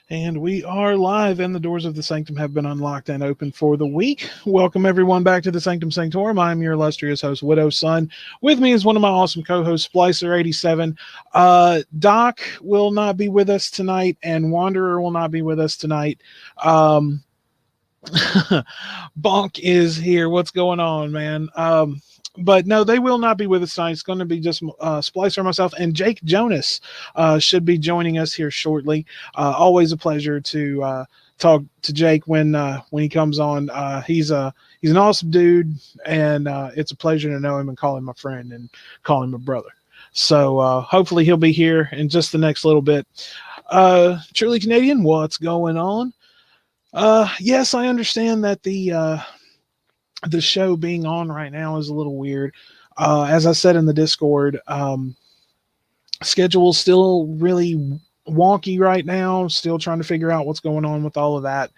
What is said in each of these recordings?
And we are live, and the doors of the Sanctum have been unlocked and open for the week. Welcome, everyone, back to the Sanctum Sanctorum. I'm your illustrious host, Widow's Son. With me is one of my awesome co hosts, Splicer87. Doc will not be with us tonight, and Wanderer will not be with us tonight. Um, Bonk is here. What's going on, man? But no, they will not be with us tonight. It's going to be just Splicer, myself, and Jake Jonas should be joining us here shortly. Always a pleasure to talk to Jake when he comes on. He's an awesome dude, and it's a pleasure to know him and call him a friend and call him a brother. So hopefully he'll be here in just the next little bit. Truly Canadian, what's going on? Yes, I understand that the show being on right now is a little weird. As I said in the Discord, schedule's still really wonky right now. Still trying to figure out what's going on with all of that.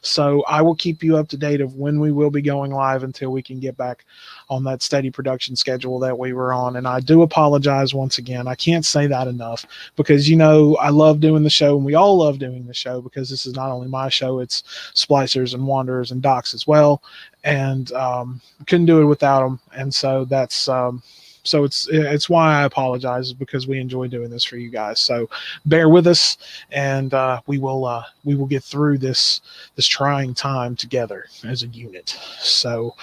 So I will keep you up to date of when we will be going live until we can get back on that steady production schedule that we were on. And I do apologize once again. I can't say that enough because, I love doing the show and we all love doing the show because this is not only my show, it's Splicers and Wanderers and Docs as well. And couldn't do it without them. And so so it's why I apologize, because we enjoy doing this for you guys. So bear with us, and we will get through this trying time together as a unit. So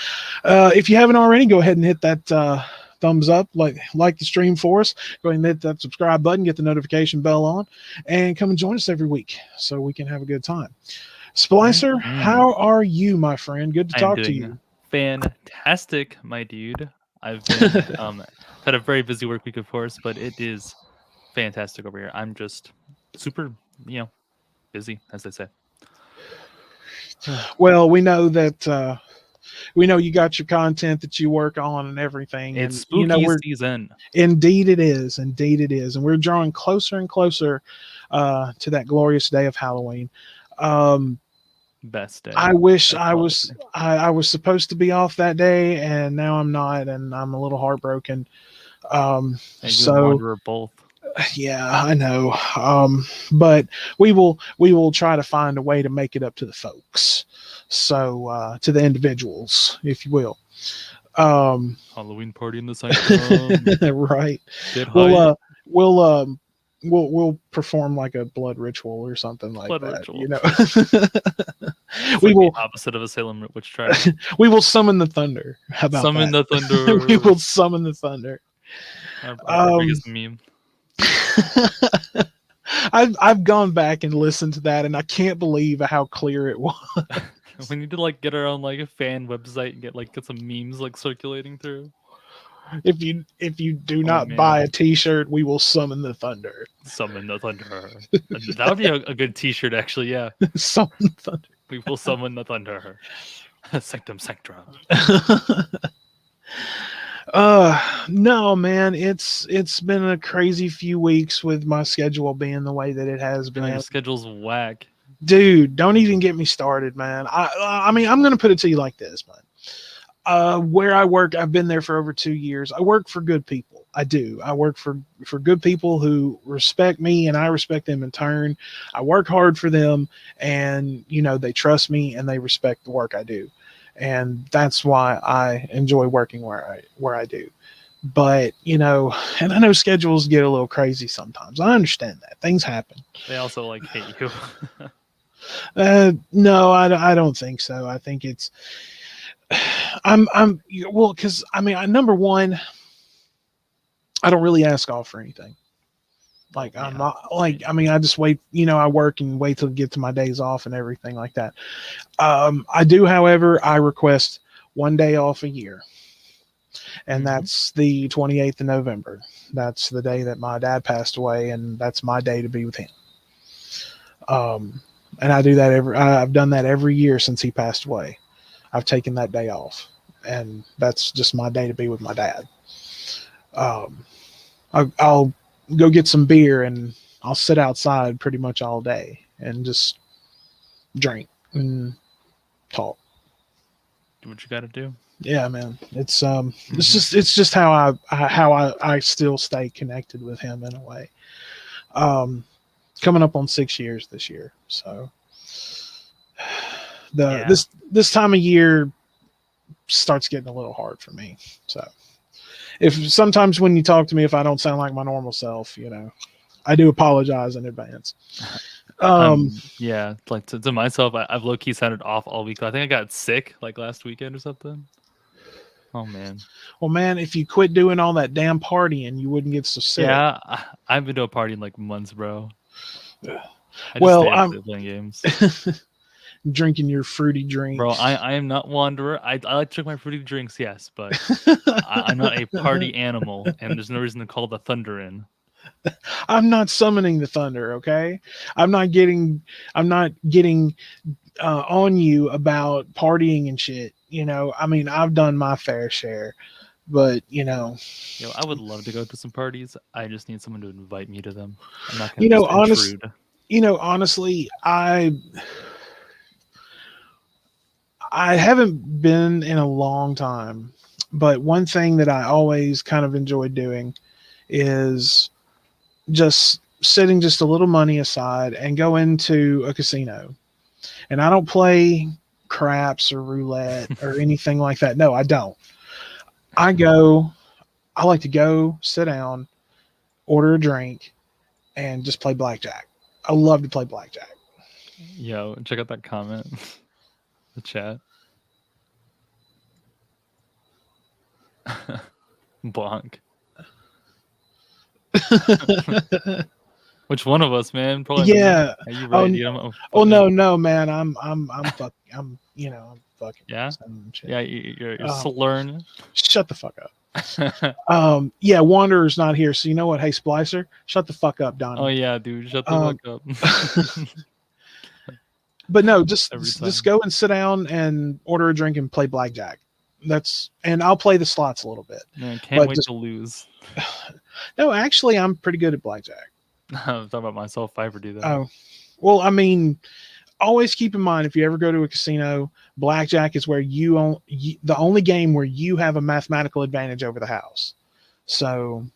if you haven't already, go ahead and hit that thumbs up, like the stream for us. Go ahead and hit that subscribe button, get the notification bell on, and come and join us every week so we can have a good time. Splicer, how are you, my friend? Good to talk to you. Fantastic, my dude. I've been had a very busy work week, of course, but it is fantastic over here. I'm just super, busy, as they say. Well, we know that we know you got your content that you work on and everything, It's and spooky we're season. indeed it is, and we're drawing closer and closer to that glorious day of Halloween. Best day. I wish I was supposed to be off that day, and now I'm not, and I'm a little heartbroken. And you and So Wanderer both. yeah, I know. But we will try to find a way to make it up to the folks. So to the individuals, if you will. Halloween party in the Sanctum. Right. Get We'll hype. we'll perform like a blood ritual or something like Blood that. ritual. It's We like will the opposite of a Salem witch trial. we will summon the thunder. How about Summon that? the thunder. We will summon the thunder. Our biggest meme. I've gone back and listened to that, and I can't believe how clear it was. We need to get our own fan website and get some memes circulating through. If you do not buy a T-shirt, we will summon the thunder. Summon the thunder. That would be a good T-shirt, actually. Yeah. Summon the thunder. We will summon the thunder. Sanctum Sanctorum. No, man, it's been a crazy few weeks with my schedule being the way that it has been. Your schedule's whack. Dude, don't even get me started, man. I mean, I'm gonna put it to you like this, man. Where I work, I've been there for over 2 years. I work for good people. I do. I work for good people who respect me, and I respect them in turn. I work hard for them, and they trust me and they respect the work I do, and that's why I enjoy working where I do. But and I know schedules get a little crazy sometimes. I understand that things happen. They also hate you. No, I don't think so. I think it's well, because I mean, number one, I don't really ask off for anything. I'm not I mean, I just wait. I work and wait till I get to my days off and everything like that. I do, however, I request 1 day off a year, and that's the 28th of November. That's the day that my dad passed away, and that's my day to be with him. And I do that I've done that every year since he passed away. I've taken that day off, and that's just my day to be with my dad. I'll go get some beer, and I'll sit outside pretty much all day and just drink and talk. Do what you got to do. Yeah, man. It's just how I still stay connected with him in a way. coming up on 6 years this year. So Yeah. this time of year starts getting a little hard for me. So if sometimes when you talk to me, if I don't sound like my normal self, I do apologize in advance. Yeah, like to myself, I've low key sounded off all week. I think I got sick like last weekend or something. Oh man. Well, man, if you quit doing all that damn partying, you wouldn't get so sick. Yeah, I've been to a party in like months, bro. I just Well, stay up I'm late playing games. drinking your fruity drinks. Bro, I am not wanderer. I like to drink my fruity drinks, yes, but I'm not a party animal, and there's no reason to call the thunder in. I'm not summoning the thunder, okay? I'm not getting on you about partying and shit. I mean, I've done my fair share, but Yo, I would love to go to some parties. I just need someone to invite me to them. I'm not gonna just intrude. Honestly, I haven't been in a long time, but one thing that I always kind of enjoyed doing is just setting just a little money aside and go into a casino. And I don't play craps or roulette or anything like that. No, I don't. I like to go sit down, order a drink, and just play blackjack. I love to play blackjack. Yo, check out that comment. The chat. Bonk. Which one of us, man? Probably Yeah. Me. Are you right? Oh no, man. I'm fucking. I'm fucking. Yeah. Shit. Yeah, you're slurring. Shut the fuck up. Yeah, Wanderer's not here, so you know what? Hey, Splicer, shut the fuck up, Donnie. Oh yeah, dude, shut the fuck up. But no, just go and sit down and order a drink and play blackjack. And I'll play the slots a little bit. Man, can't wait to lose. No, actually, I'm pretty good at blackjack. I'm talking about myself. If I ever do that. Oh, well, I mean, always keep in mind if you ever go to a casino, blackjack is where the only game where you have a mathematical advantage over the house. So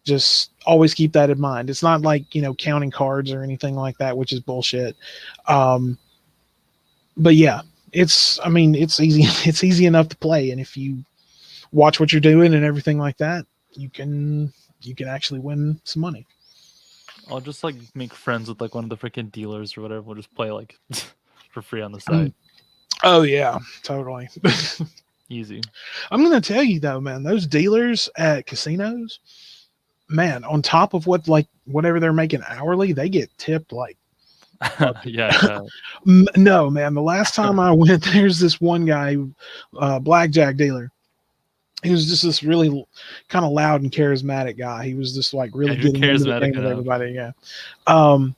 just always keep that in mind. It's not like, counting cards or anything like that, which is bullshit. But yeah, it's easy. It's easy enough to play. And if you watch what you're doing and everything like that, you can actually win some money. I'll just like make friends with like one of the freaking dealers or whatever. We'll just play like for free on the side. Oh yeah, totally. Easy. I'm gonna tell you though, man, those dealers at casinos, man, on top of whatever they're making hourly, they get tipped like. Yeah. No, man. The last time I went, there's this one guy, blackjack dealer. He was just this really kind of loud and charismatic guy. He was just like really getting into the game with everybody. Yeah.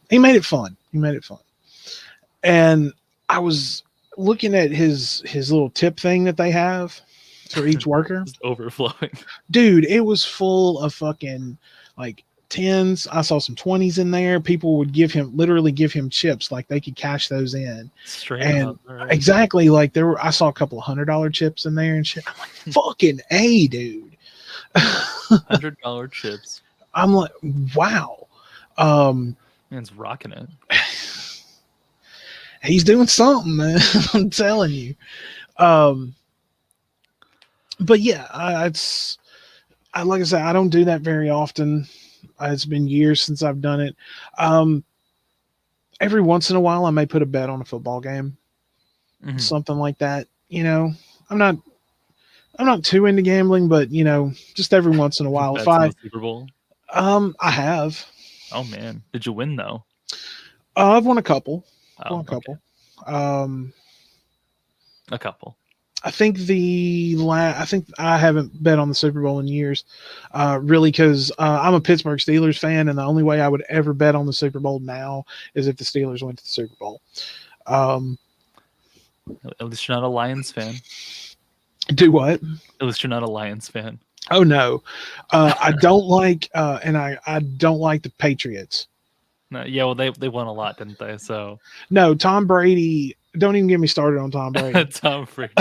He made it fun. And I was looking at his little tip thing that they have for each worker. Just overflowing. Dude, it was full of fucking like 10s. I saw some 20s in there. People would literally give him chips, like they could cash those in. Straight up, right. Exactly, like I saw a couple of $100 chips in there and shit. I'm like, fucking A, dude. $100 chips. I'm like, wow. Man's rocking it. He's doing something, man. I'm telling you. But yeah, like I said, I don't do that very often. It's been years since I've done it. Every once in a while, I may put a bet on a football game, something like that. I'm not too into gambling, but just every once in a while. If I Super Bowl, I have. Oh man, did you win though? I've won a couple. A couple. I think I haven't bet on the Super Bowl in years, really, because I'm a Pittsburgh Steelers fan, and the only way I would ever bet on the Super Bowl now is if the Steelers went to the Super Bowl. At least you're not a Lions fan. Do what? At least you're not a Lions fan. Oh no, I don't like, and I don't like the Patriots. No, yeah, well, they won a lot, didn't they? So no, Tom Brady. Don't even get me started on Tom Brady. Tom Brady.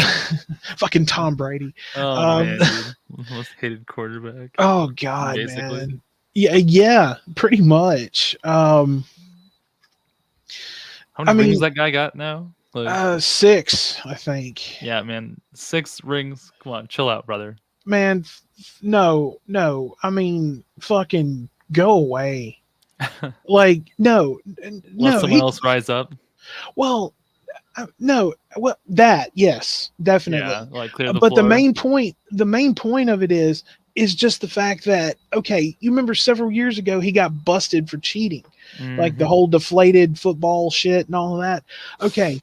Fucking Tom Brady. Oh man, dude. Most hated quarterback. Oh god, basically. Man. Yeah, pretty much. How I many rings mean, that guy got now? Like, 6, I think. yeah, man, 6 rings. Come on, chill out, brother. Man, no, no. I mean, fucking go away. Like, no, Let no. someone else rise up. Well, no, well, that, yes, Yeah, definitely. like clear the But floor. the main point of it is just the fact that, okay, you remember several years ago he got busted for cheating, like the Hmm. whole deflated football shit and all of that. Okay,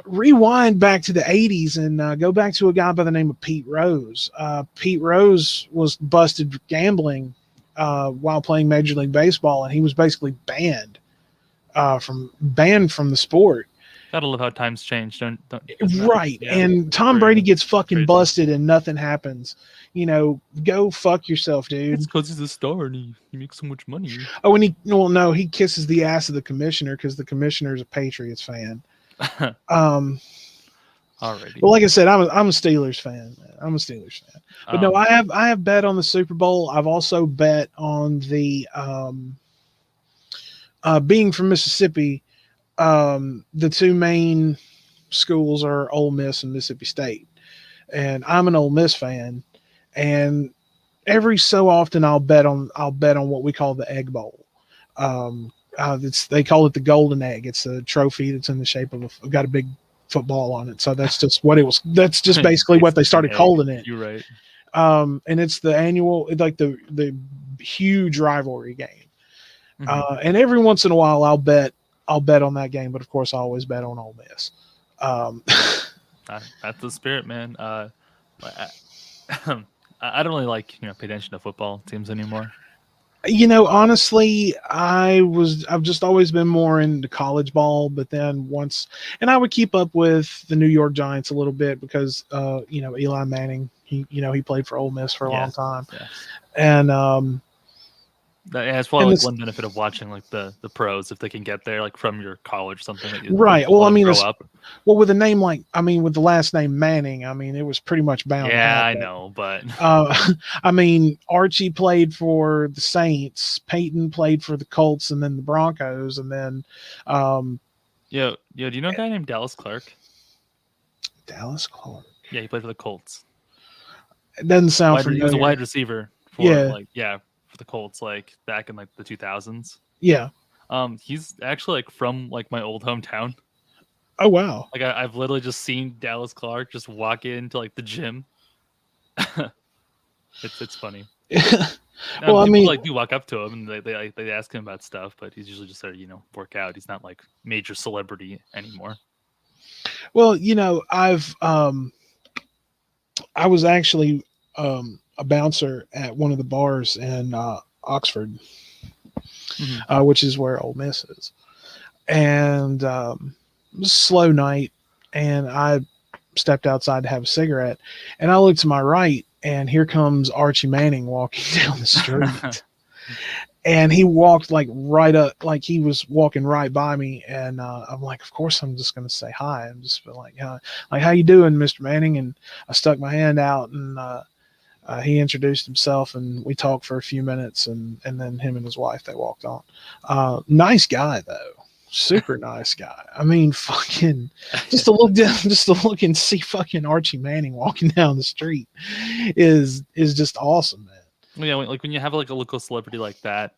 rewind back to the 80s and go back to a guy by the name of Pete Rose. Pete Rose was busted for gambling while playing Major League Baseball, and he was basically banned from the sport. Gotta love how times change. Don't isn't that Right. yeah? And It's Tom pretty Brady gets fucking crazy. busted and nothing happens. Go fuck yourself, It's dude. because he's a star and he makes so much money. Oh, and well, no, he kisses the ass of the commissioner because the commissioner is a Patriots fan. Um, but Alrighty. like I said, I'm a Steelers fan. Man. I'm a Steelers fan. But no, Um, I have bet on the Super Bowl. I've also bet on the being from Mississippi. The two main schools are Ole Miss and Mississippi State, and I'm an Ole Miss fan. And every so often, I'll bet on what we call the Egg Bowl. They call it the Golden Egg. It's a trophy that's in the shape of got a big football on it. So that's just what it was. That's just basically what they basically an started egg. calling it. You're right. And it's the annual, like the huge rivalry game. Hmm. And every once in a while, I'll bet on that game, but of course, I always bet on Ole Miss. Um, That's the spirit, man. I, I don't really like pay attention to football teams anymore. Honestly, I've just always been more into college ball, but then and I would keep up with the New York Giants a little bit because, Eli Manning, he played for Ole Miss for a long Yes, time. yes. And, That's probably and like this, one benefit of watching like the pros if they can get there like from your college or something that you right. Well, I let them mean, grow up. with a name with the last name Manning, I mean, it was pretty much bound to Yeah, I happen. know, but I mean, Archie played for the Saints, Peyton played for the Colts, and then the Broncos, and then do you know a guy named Dallas Clark? Dallas Clark. Yeah, he played for the Colts. It doesn't sound He was a familiar. wide receiver for Yeah, for the Colts like back in like the 2000s. yeah. He's actually like from like my old hometown. Oh wow. Like I've literally just seen Dallas Clark just walk into like the gym. It's funny. Well, I People mean, like do walk up to him and they ask him about stuff, but he's usually just there to work out. He's not like major celebrity anymore. well, I was actually a bouncer at one of the bars in Oxford, Hmm. which is where Ole Miss is, and it was a slow night, and I stepped outside to have a cigarette, and I looked to my right, and here comes Archie Manning walking down the street. And he walked like right up, like he was walking right by me, and I'm like, of course, I'm just gonna say hi. I'm just like, how you doing, Mr. Manning? And I stuck my hand out, and he introduced himself, and we talked for a few minutes, and then him and his wife they walked on. Nice guy though, super nice guy. I mean, fucking just to look down, just to look and see fucking Archie Manning walking down the street is just awesome, man. Well, yeah, like when you have like a local celebrity like that,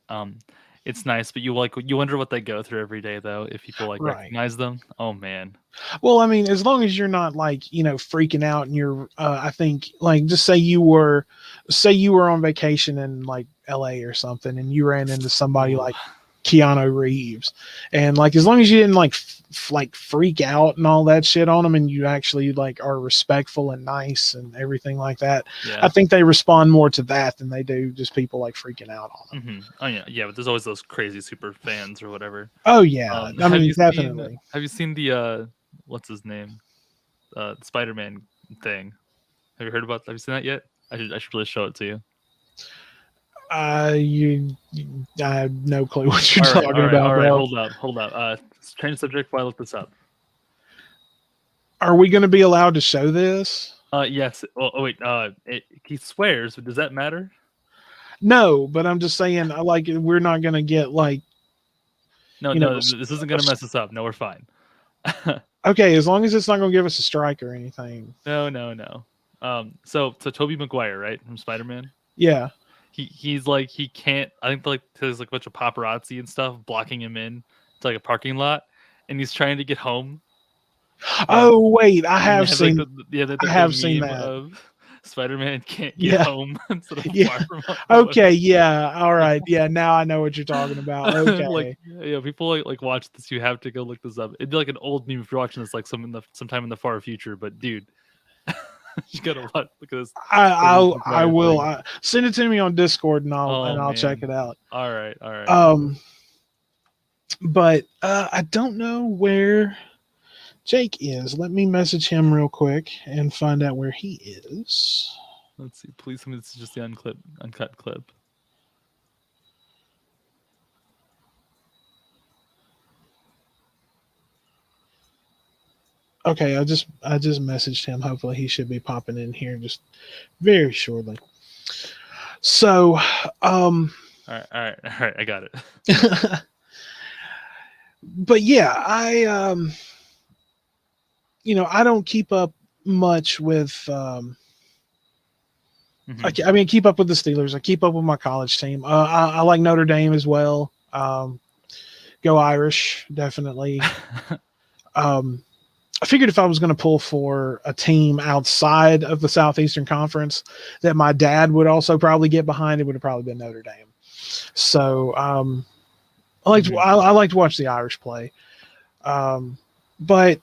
it's nice, but you wonder what they go through every day though. If people like Right. recognize them, oh man, Well, I mean, as long as you're not like, freaking out and you're, I think like just say you were on vacation in like LA or something and you ran into somebody ooh, like Keanu Reeves and like, as long as you didn't like, like freak out and all that shit on them and you actually like are respectful and nice and everything like that, I yeah. think they respond more to that than they do just people like freaking out on them. Hmm. Oh yeah. But there's always those crazy super fans or whatever. Oh yeah. I Have mean, you seen definitely. the what's his name, Spider-Man thing? Have you heard about? Have you seen that yet? I should really show it to you. I have no clue what you're talking All about, right. bro. Hold up. Change subject while I look this up. Are we going to be allowed to show this? Yes. Well, oh wait. He swears, but does that matter? No, but I'm just saying, I like we're not going to get like No, you know, no, this isn't gonna mess us up. No, we're fine. okay, as long as it's not going to give us a strike or anything. No. So Tobey Maguire, right, from Spider-Man. Yeah. He's like he can't. I think like there's like a bunch of paparazzi and stuff blocking him in to like a parking lot, and he's trying to get home. And Oh wait, I and they have have like seen. I the have seen meme that. of Spider-Man can't get Yeah. home instead of Yeah. far from home. Okay. Yeah. All right. Yeah. Now I know what you're talking about. Like Okay. people like watch this. You have to go look this up. It'd be like an old meme if you're watching this like sometime in the far future. But dude, you gotta watch. Look at this. I Maguire will thing. send it to me on Discord and Oh I'll check man. it out. All right. But I don't know where Jake is. Let me message him real quick and find out where he is. Let's see. Please tell me this is just the uncut clip. Okay, I just messaged him. Hopefully he should be popping in here just very shortly. So, All right. I got it. but yeah, I I don't keep up much with I mean, keep up with the Steelers. I keep up with my college team. I like Notre Dame as well. Go Irish, definitely. I figured if I was going to pull for a team outside of the Southeastern Conference that my dad would also probably get behind, it would have probably been Notre Dame. So I like to watch the Irish play. But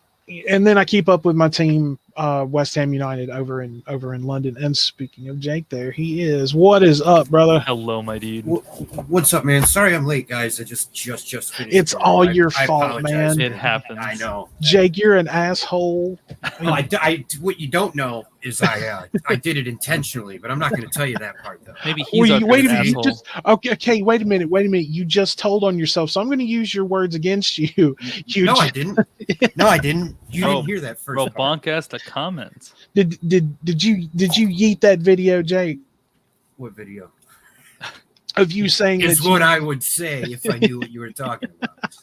and then I keep up with my team, West Ham United over in London. And speaking of Jake, there he is. What is up, brother? Hello, my dude. What's up, man? Sorry I'm late, guys. I just finished. It's all your fault, man. It happens. I know. Jake, you're an asshole. What you don't know is I did it intentionally, but I'm not going to tell you that part though. Maybe he's wait a minute. asshole. You just okay. Wait a minute. You just told on yourself, so I'm going to use your words against you. I didn't. No, I didn't. You didn't hear that first. Bro, part. Bonk asked a comment. Did you yeet that video, Jake? What video? Of you saying It's that what I would say if I knew what you were talking about.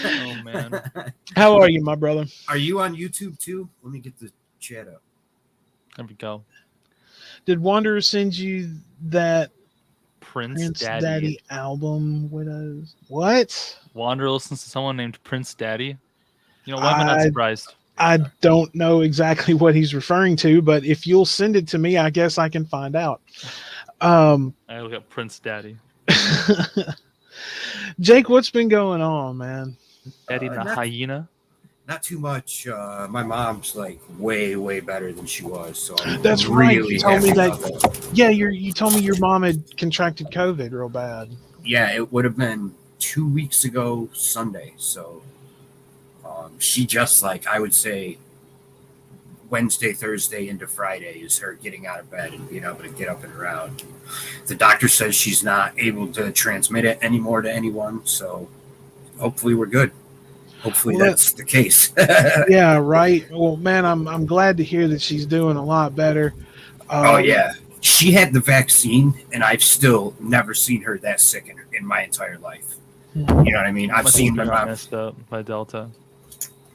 Oh man. How are you, my brother? Are you on YouTube too? Let me get the chat up. There we go. Did Wanderer send you that Prince Daddy album, Widows? What? Wanderer listens to someone named Prince Daddy. You know, why am I not surprised? I don't know exactly what he's referring to, but if you'll send it to me, I guess I can find out. I look up Prince Daddy. Jake, what's been going on, man? Daddy the hyena. Not too much. My mom's like way better than she was. So I'm That's really right. You told me happy that. about that. Yeah, you told me your mom had contracted COVID real bad. Yeah, it would have been 2 weeks ago Sunday. So she just I would say Wednesday, Thursday into Friday is her getting out of bed and being able to get up and around. The doctor says she's not able to transmit it anymore to anyone. So hopefully we're good. Hopefully that's the case. Yeah, right. Well, man, I'm glad to hear that she's doing a lot better. Oh yeah, she had the vaccine, and I've still never seen her that sick in my entire life. You know what I mean? I've seen my mom messed up by Delta.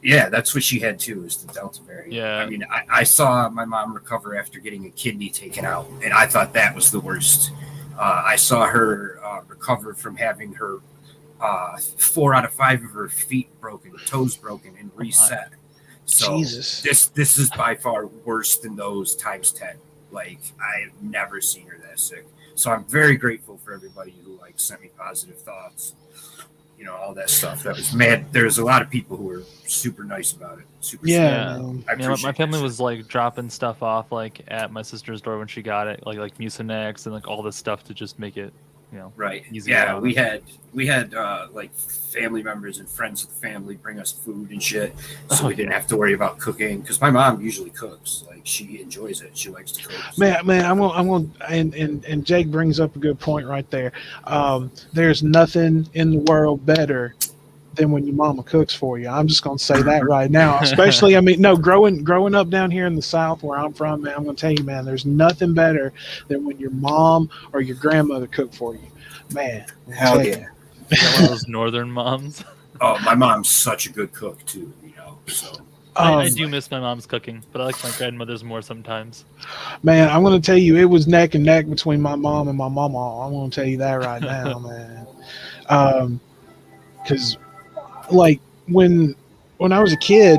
Yeah, that's what she had too, is the Delta variant. Yeah. I mean, I saw my mom recover after getting a kidney taken out, and I thought that was the worst. I saw her recover from having her 4 out of 5 of her toes broken, and reset. So Jesus. This is by far worse than those times 10. I've never seen her that sick. So I'm very grateful for everybody who sent me positive thoughts. All that stuff. That was mad. There's a lot of people who were super nice about it. My family was dropping stuff off at my sister's door when she got it, like Mucinex and all this stuff to just make it, right. easy. Yeah, we had family members and friends of the family bring us food and shit, so we didn't have to worry about cooking. Because my mom usually cooks. She enjoys it. She likes to cook. So. Man, I'm gonna and Jake brings up a good point right there. There's nothing in the world better than when your mama cooks for you. I'm just gonna say that right now. Especially, growing up down here in the South where I'm from, man, I'm gonna tell you, man, there's nothing better than when your mom or your grandmother cook for you. Man, hell yeah. You got one of those northern moms. Oh, my mom's such a good cook too, you know. So I Um, do miss my mom's cooking, but I like my grandmother's more sometimes. Man, I'm going to tell you, it was neck and neck between my mom and my mama. I'm going to tell you that right now, man. Because like when I was a kid,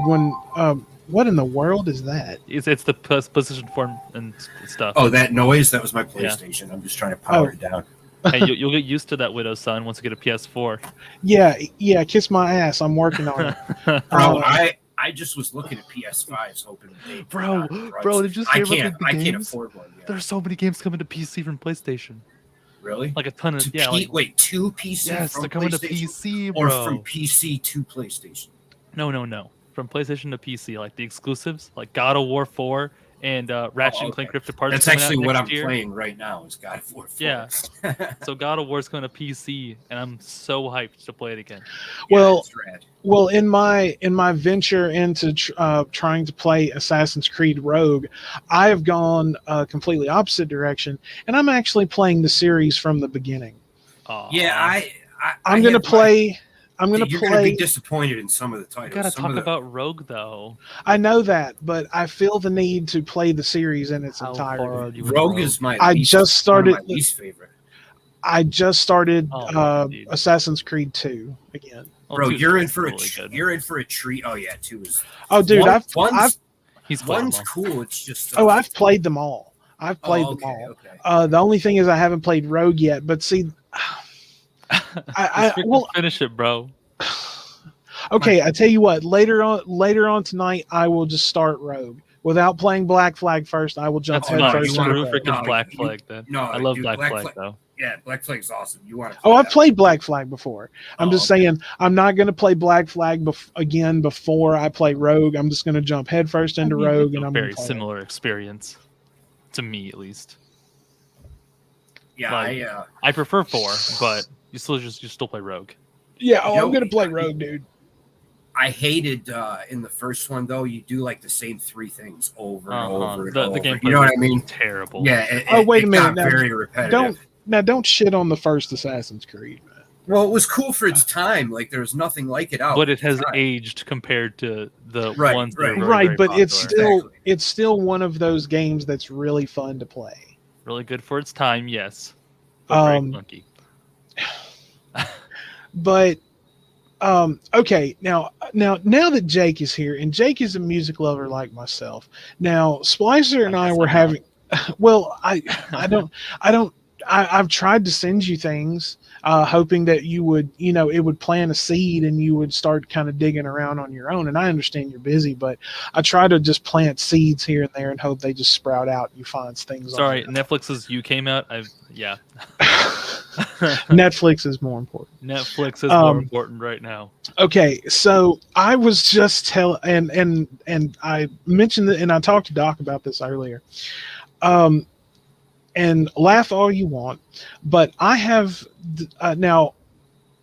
what in the world is that? It's the position form and stuff. oh, that noise, that was my Yeah. PlayStation. I'm just trying to power Oh. it down. Hey, you'll get used to that, Widow's Son, once you get a PS4. Yeah, kiss my ass. I'm working on it. Bro, I just was looking at PS5s hoping they Bro, did you I hear about can't the I can't games? afford one yet. There's so many games coming to PC from PlayStation. Really? Like a ton of Wait, two PC yes, from they're coming to PlayStation PC, or bro. from PC to PlayStation? No. From PlayStation to PC, like the exclusives, like God of War 4 and Ratchet and Clank Rift Apart. That's coming out actually what I'm next year. playing right now. Is God of War 4. Yeah. So God of War's going to PC, and I'm so hyped to play it again. Well, it's rad. Well, in my venture into trying to play Assassin's Creed Rogue, I have gone a completely opposite direction, and I'm actually playing the series from the beginning. Yeah, I'm gonna play. You're gonna be disappointed in some of the titles. You gotta talk about Rogue though. I know that, but I feel the need to play the series in its entirety. Rogue is my I just started my least favorite. I just started Oh, Assassin's Creed 2 again. Bro, you're in for you're in for a treat. Oh yeah, 2 is. Oh, dude, one's cool. It's just. I've played them all. I've played them all. Okay. The only thing is I haven't played Rogue yet. But see, I finish it, bro. Okay, I tell you what. Later on tonight, I will just start Rogue without playing Black Flag first. I will jump head first. Freaking Black Flag then. No, I love Black Flag though. Yeah, Black Flag's awesome. You want to? Oh, I've played Black Flag before. I'm just saying I'm not going to play Black Flag again before I play Rogue. I'm just going to jump headfirst into Rogue, and I'm very similar experience to me, at least. Yeah, like, I prefer 4, but you still play Rogue. Yeah, I'm going to play Rogue, dude. I hated in the first one though. You do like the same 3 things over and over and over. The game, you know what I mean? Terrible. Yeah. Wait a minute. Now, very repetitive. Don't shit on the first Assassin's Creed, man. Well, it was cool for its time. Like there was nothing like it out. But it has aged compared to the ones that are very, right. very But popular. it's still one of those games that's really fun to play. Really good for its time, yes. But very clunky. But okay, now that Jake is here, and Jake is a music lover like myself. Now, Splicer and I were having. Well, I've tried to send you things, hoping that you would, it would plant a seed and you would start kind of digging around on your own. And I understand you're busy, but I try to just plant seeds here and there and hope they just sprout out and you find things. Sorry, Netflix's You came out. Yeah. Netflix is more important. Netflix is more important right now. Okay, so I was just and I mentioned that, and I talked to Doc about this earlier. And laugh all you want, but I have now.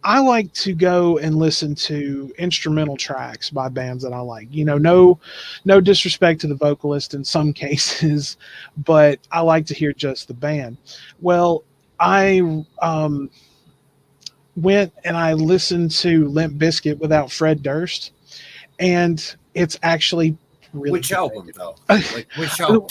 I like to go and listen to instrumental tracks by bands that I like. No disrespect to the vocalist in some cases, but I like to hear just the band. Well, I went and I listened to Limp Bizkit without Fred Durst, and it's actually really which good. album though? Like which album?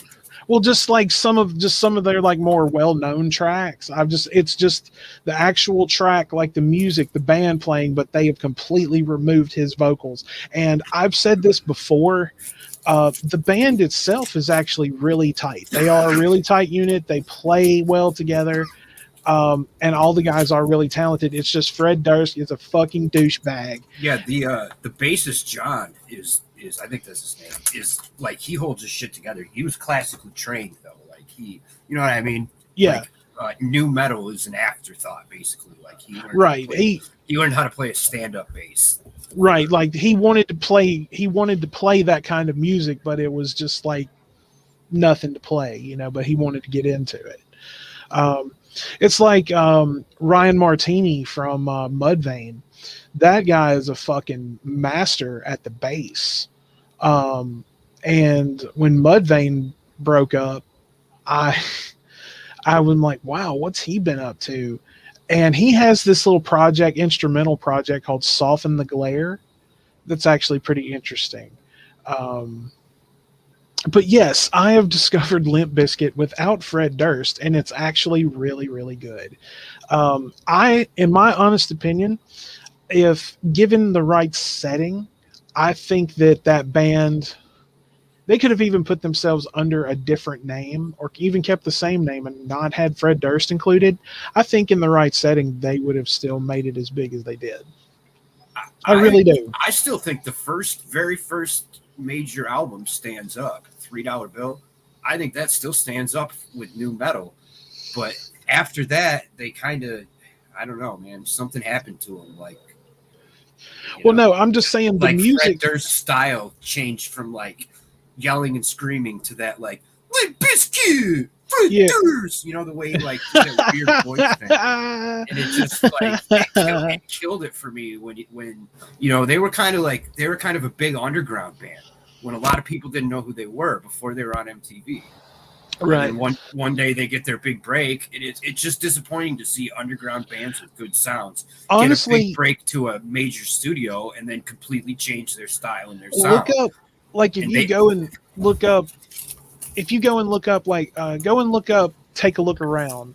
Well, just some of their like more well-known tracks. It's just the actual track, like the music, the band playing, but they have completely removed his vocals. And I've said this before. The band itself is actually really tight. They are a really tight unit. They play well together. And all the guys are really talented. It's just Fred Durst is a fucking douchebag. Yeah, the bassist John is I think that's his name, is like he holds his shit together. He was classically trained though. Like he, you know what I mean? Yeah. Like, new metal is an afterthought basically. Like he learned he learned how to play a stand-up bass. Right. Like he wanted to play that kind of music, but it was just like nothing to play, but he wanted to get into it. It's like Ryan Martini from Mudvayne. That guy is a fucking master at the bass. And when Mudvayne broke up, I was like, wow, what's he been up to? And he has this little instrumental project called Soften the Glare. That's actually pretty interesting. But yes, I have discovered Limp Bizkit without Fred Durst, and it's actually really, really good. In my honest opinion, if given the right setting, I think that band, they could have even put themselves under a different name or even kept the same name and not had Fred Durst included. I think in the right setting, they would have still made it as big as they did. I really do. I still think the very first major album stands up. $3 Bill. I think that still stands up with new metal. But after that, they kind of, I don't know, man. Something happened to them. Like, no, I'm just saying the music. Fred Durst's style changed from like yelling and screaming to that like Bizkit, Fred Durst. You know, the way like that weird voice thing. And it just like it killed it for me when they were kind of a big underground band when a lot of people didn't know who they were before they were on MTV. Right. And one day they get their big break. It's just disappointing to see underground bands with good sounds honestly get a big break to a major studio and then completely change their style and their sound. Look up, like if you go and look up, Take a Look Around,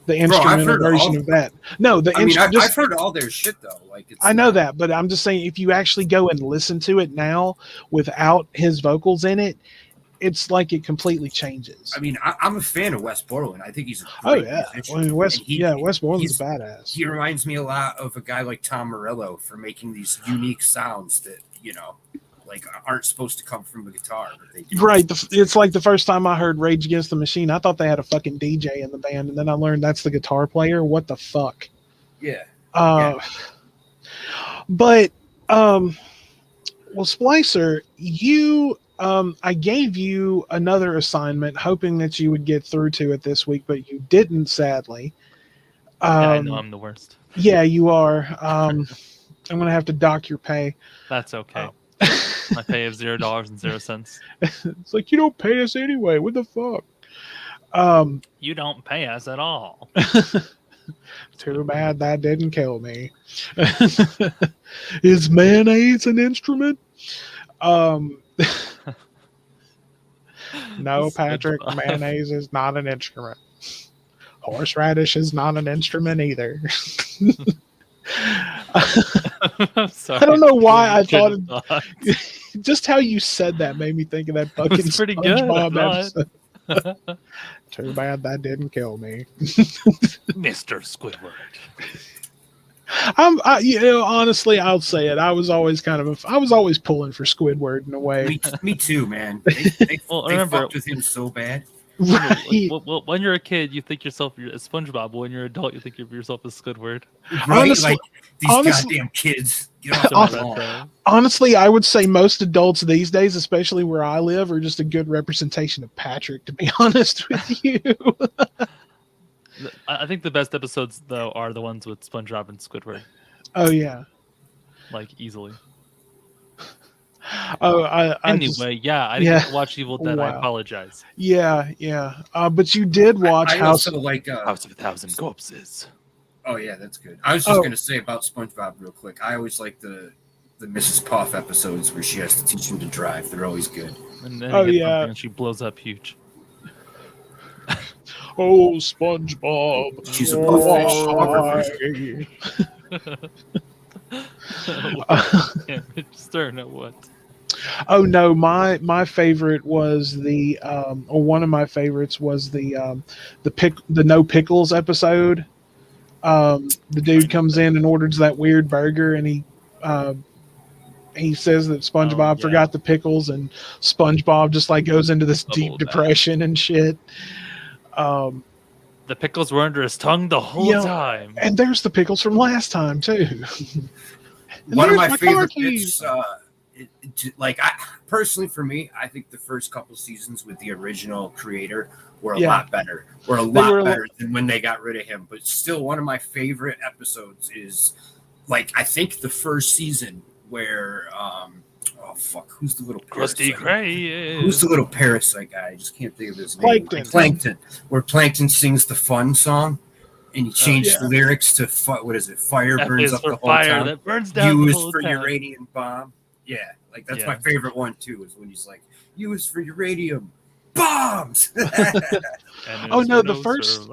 the instrumental version of that. No, I've heard all their shit though. Like I know that, but I'm just saying if you actually go and listen to it now without his vocals in it, it's like it completely changes. I mean, I'm a fan of Wes Borland. I think he's a great musician. I mean, Wes Borland's a badass. He reminds me a lot of a guy like Tom Morello for making these unique sounds that, like aren't supposed to come from a guitar, but they do. Right. It's like the first time I heard Rage Against the Machine, I thought they had a fucking DJ in the band, and then I learned that's the guitar player. What the fuck? Yeah. But, well, Splicer, I gave you another assignment, hoping that you would get through to it this week, but you didn't, sadly. I know I'm the worst. Yeah, you are. I'm going to have to dock your pay. That's okay. My pay of $0.00. It's like, you don't pay us anyway. What the fuck? You don't pay us at all. Too bad that didn't kill me. Is mayonnaise an instrument? No, Patrick, mayonnaise is not an instrument. Horseradish is not an instrument either. Sorry, I don't know why I thought just how you said that made me think of that fucking pretty SpongeBob good. episode. Too bad that didn't kill me. Mr. Squidward. Honestly, I'll say it. I was always pulling for Squidward in a way. Me too, man. They fucked with him so bad. Right. Well, when you're a kid, you think yourself you're a SpongeBob. When you're an adult, you think of yourself as Squidward. Right? Honestly, like these goddamn kids. Honestly, I would say most adults these days, especially where I live, are just a good representation of Patrick, to be honest with you. I think the best episodes, though, are the ones with SpongeBob and Squidward. Oh, yeah. Like, easily. I didn't watch Evil Dead. Wow. I apologize. Yeah. But you did watch House of a Thousand Corpses. Oh yeah, that's good. I was just gonna say about SpongeBob real quick. I always like the Mrs. Puff episodes where she has to teach him to drive. They're always good. And then and she blows up huge. Oh, SpongeBob! She's a puff. Stern at what? Oh no, my favorite was or one of my favorites was the No Pickles episode. The dude comes in and orders that weird burger, and he says that SpongeBob forgot the pickles, and SpongeBob just like goes into this deep depression and shit. The pickles were under his tongue the whole time. And there's the pickles from last time too. One of my favorite bits, personally for me, I think the first couple seasons with the original creator were a lot better. Were a lot better than when they got rid of him. But still, one of my favorite episodes is I think the first season where who's the little Krusty Krab? Who's the little parasite guy? I just can't think of his name. Plankton. Where Plankton sings the fun song, And he changed the lyrics to what is it? Fire burns up the whole town. That burns down U the is whole for town. uranium bomb. Yeah, like that's my favorite one too. Is when he's like, U is for uranium bombs. Oh no, the first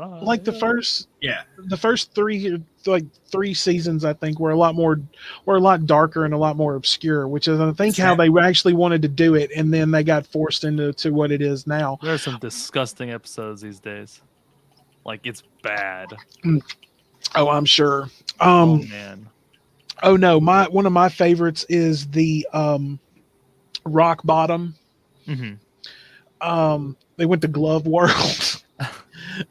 three seasons I think were a lot darker and a lot more obscure, which is I think how they actually wanted to do it, and then they got forced into what it is now. There are some disgusting episodes these days. Like it's bad. Oh, I'm sure. Oh man. Oh no, one of my favorites is the Rock Bottom. Mm-hmm. They went to Glove World.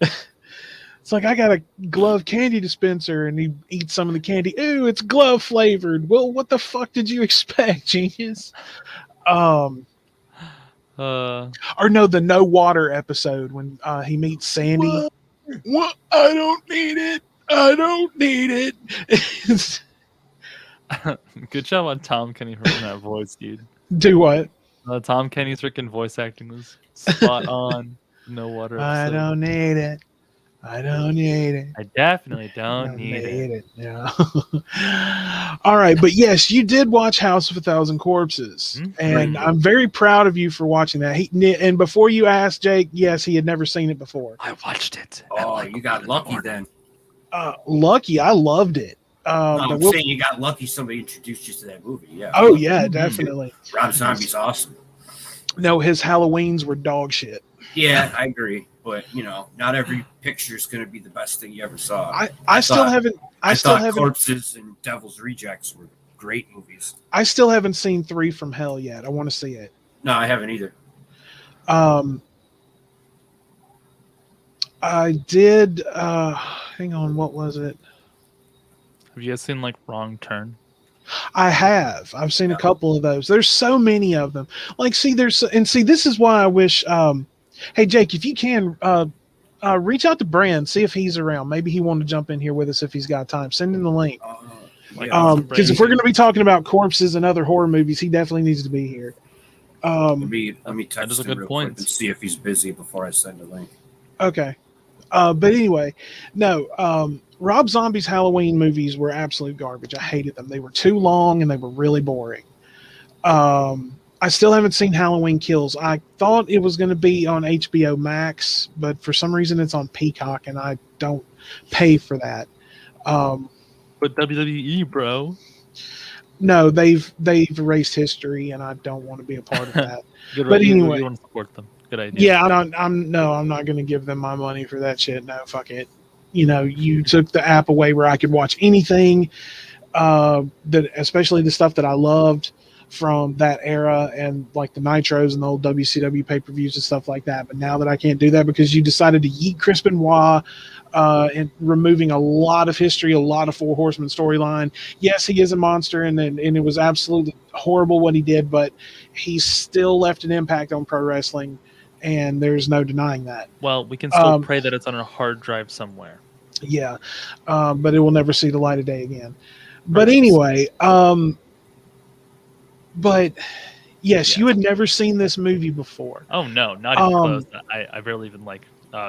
It's like, I got a glove candy dispenser, and he eats some of the candy. Ooh, it's glove flavored. Well, what the fuck did you expect, genius? Or no, the No Water episode when he meets Sandy. What? I don't need it. I don't need it. Good job on Tom Kenny for that voice, dude. Do what? Tom Kenny's freaking voice acting was spot on. No Water episode. I don't need it. I don't need it. I definitely don't need it. Yeah. All right, but yes, you did watch House of a Thousand Corpses, and I'm very proud of you for watching that. And before you asked Jake, yes, he had never seen it before. I watched it. Oh, you got lucky then. Lucky, I loved it. I'm saying you got lucky. Somebody introduced you to that movie. Yeah. Oh yeah, definitely. Rob Zombie's awesome. No, his Halloweens were dog shit. Yeah, I agree. But not every picture is going to be the best thing you ever saw. I still haven't. Corpses and Devil's Rejects were great movies. I still haven't seen 3 from Hell yet. I want to see it. No, I haven't either. I did. Hang on, what was it? Have you guys seen Wrong Turn? I have. I've seen a couple of those. There's so many of them. This is why I wish. Hey Jake, if you can, reach out to Brand, see if he's around. Maybe he wanted to jump in here with us if he's got time. Send him the link. Because if we're going to be talking about corpses and other horror movies, he definitely needs to be here. Let me text him real quick and see if he's busy before I send a link. Okay. But anyway, no. Rob Zombie's Halloween movies were absolute garbage. I hated them. They were too long and they were really boring. I still haven't seen Halloween Kills. I thought it was going to be on HBO Max, but for some reason it's on Peacock, and I don't pay for that. But WWE, bro. No, they've erased history, and I don't want to be a part of that. But anyway, you want to support them. Good idea. Yeah, I'm not going to give them my money for that shit. No, fuck it. You took the app away where I could watch anything, that especially the stuff that I loved from that era, and like the Nitros and the old WCW pay-per-views and stuff like that. But now that I can't do that because you decided to yeet Chris Benoit, and removing a lot of history, a lot of Four Horsemen storyline. Yes, he is a monster, and it was absolutely horrible what he did, but he still left an impact on pro wrestling, and there's no denying that. Well, we can still pray that it's on a hard drive somewhere. Yeah, but it will never see the light of day again. But anyway, but yes, you had never seen this movie before. Oh no, not even close. I barely even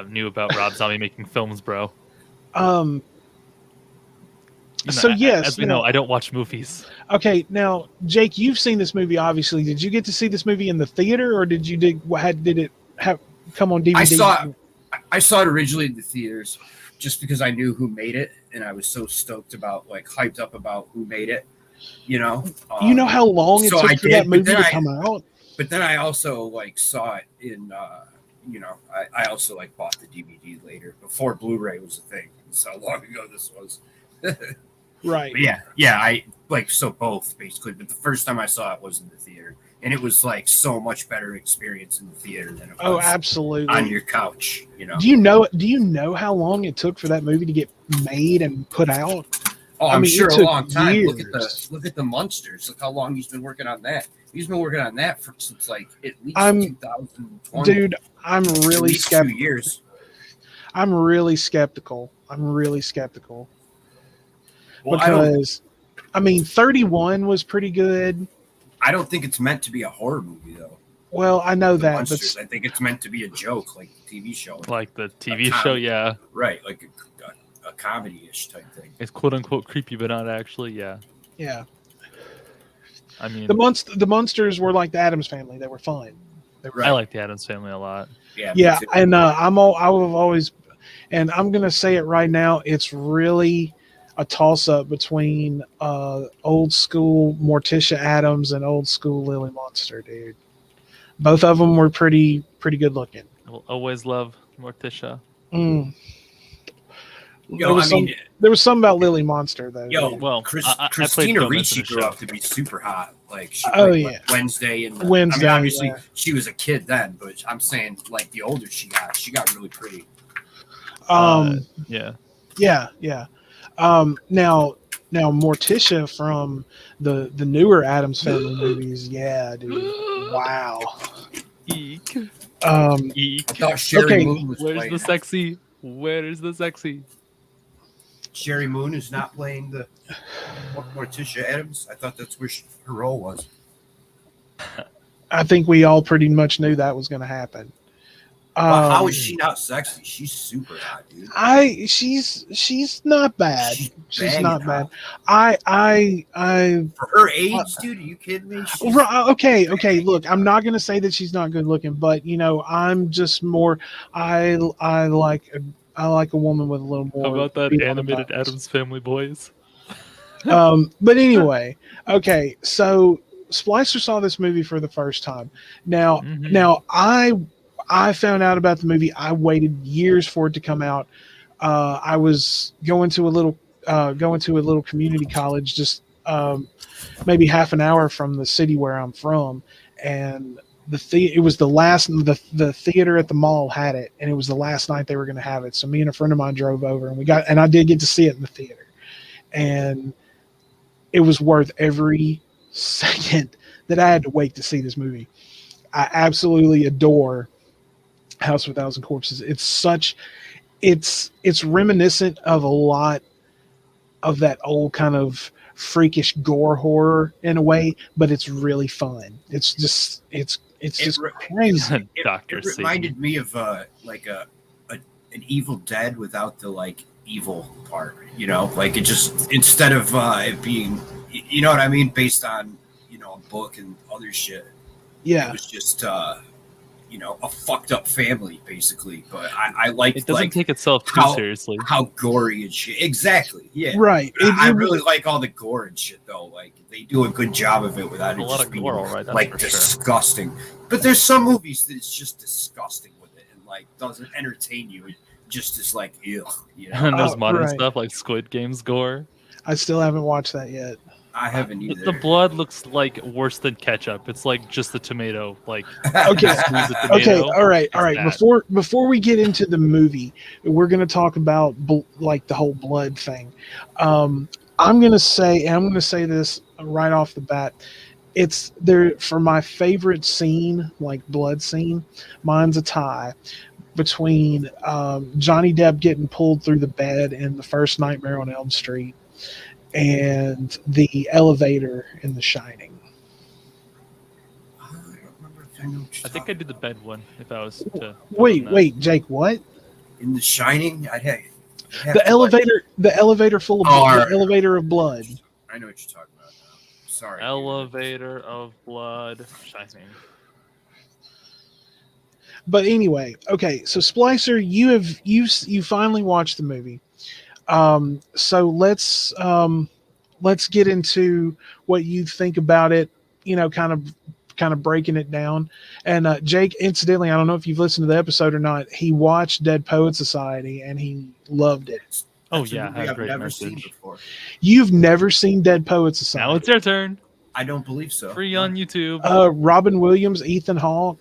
knew about Rob Zombie making films, bro. So yes, as we know, I don't watch movies. Okay, now Jake, you've seen this movie. Obviously, did you get to see this movie in the theater, or did it have come on DVD? I saw it originally in the theaters, just because I knew who made it, and I was so stoked about, hyped up about who made it. You know how long it took for that movie to come out. But then I also saw it in. I also bought the DVD later before Blu-ray was a thing. That's how long ago this was. Right. But yeah. I so both basically. But the first time I saw it was in the theater, and it was so much better experience in the theater than it was absolutely on your couch. Do you know how long it took for that movie to get made and put out? Oh, I'm sure a long time. Years. Look at the Munsters. Look how long he's been working on that. He's been working on that since at least 2020. Dude, I'm really skeptical. 2 years. I'm really skeptical. Well, because 31 was pretty good. I don't think it's meant to be a horror movie though. Well, I know that, Munsters, I think it's meant to be a joke, like a TV show. Like the TV show, yeah. Right, like a comedy-ish type thing. It's quote unquote creepy, but not actually. Yeah. Yeah. I mean, The Munsters were like the Addams Family. They were fun. They were Right. I like the Addams Family a lot. Yeah, Yeah, me too. and I would always, and I'm gonna say it right now. It's really a toss up between old school Morticia Adams and old school Lily Monster, dude. Both of them were pretty good looking. Will always love Morticia. Mm. Yo, I mean, There was something about Lily Monster though. yo, dude. Well, I played Christina Jonas in Ricci the grew show. up to be super hot. Like, she Oh, played, yeah. Wednesday and Wednesday, I mean, obviously, yeah. she was a kid then, but I'm saying, like, the older she got really pretty. Yeah. Yeah. Now Morticia from the newer Addams Family movies, yeah, dude. Wow. Eek. I Eek. thought Sherry Okay. Moon was Where's playing. the sexy? Where's the sexy? Sherry Moon is not playing the Morticia Adams. I thought that's where her role was. I think we all pretty much knew that was going to happen. But how is she not sexy? She's super hot, dude. She's not bad. She's banging not hot. bad. I For her age, dude, are you kidding me? She's okay. Look, I'm not gonna say that she's not good looking, but I'm just more. I like a woman with a little more. How about that meat on the animated bones. Addams Family boys? But anyway, okay. So Splicer saw this movie for the first time. Now, Mhm. now I found out about the movie. I waited years for it to come out. I was going to a little community college, just maybe half an hour from the city where I'm from, and it was the last the theater at the mall had it, and it was the last night they were going to have it. So me and a friend of mine drove over, and I did get to see it in the theater, and it was worth every second that I had to wait to see this movie. I absolutely adore House of a Thousand Corpses. It's reminiscent of a lot of that old kind of freakish gore horror in a way, but it's really fun. It's just crazy. Dr. It reminded me of like an Evil Dead without the like evil part. Like it just instead of it being, you know what I mean, based on a book and other shit. Yeah, It was just a fucked up family basically. But I liked It doesn't take itself too seriously. how gory and shit. Exactly. Yeah. right. I really like all the gore and shit though. Like they do a good job of it without A it lot just of being gore, all right, that's like for sure. disgusting. But there's some movies that it's just disgusting with it and like doesn't entertain you. It just is like ew. And there's modern right. stuff like Squid Game's gore. I still haven't watched that yet. I haven't either. The blood looks like worse than ketchup. It's like just the tomato. Like Okay. squeeze the Okay, tomato. all right. It's that. Before we get into the movie, we're going to talk about like the whole blood thing. I'm going to say this right off the bat. It's there for my favorite scene, like blood scene. Mine's a tie between Johnny Depp getting pulled through the bed in the first Nightmare on Elm Street and the elevator in The Shining. I don't remember if I know what you're I think talking I did the bed one. If I was to Wait, Jake, what? in The Shining. The elevator full of blood, the elevator of blood. I know what you're talking about now. Sorry. dude. Elevator of blood shining. But anyway, okay, so Splicer, you finally watched the movie. So let's get into what you think about it. Kind of breaking it down. And Jake, incidentally, I don't know if you've listened to the episode or not. He watched Dead Poet Society and he loved it. Oh That's a yeah, movie had a I've great never seen message. before. You've never seen Dead Poet Society? Now it's your turn. I don't believe so. Free on YouTube. Robin Williams, Ethan Hawke.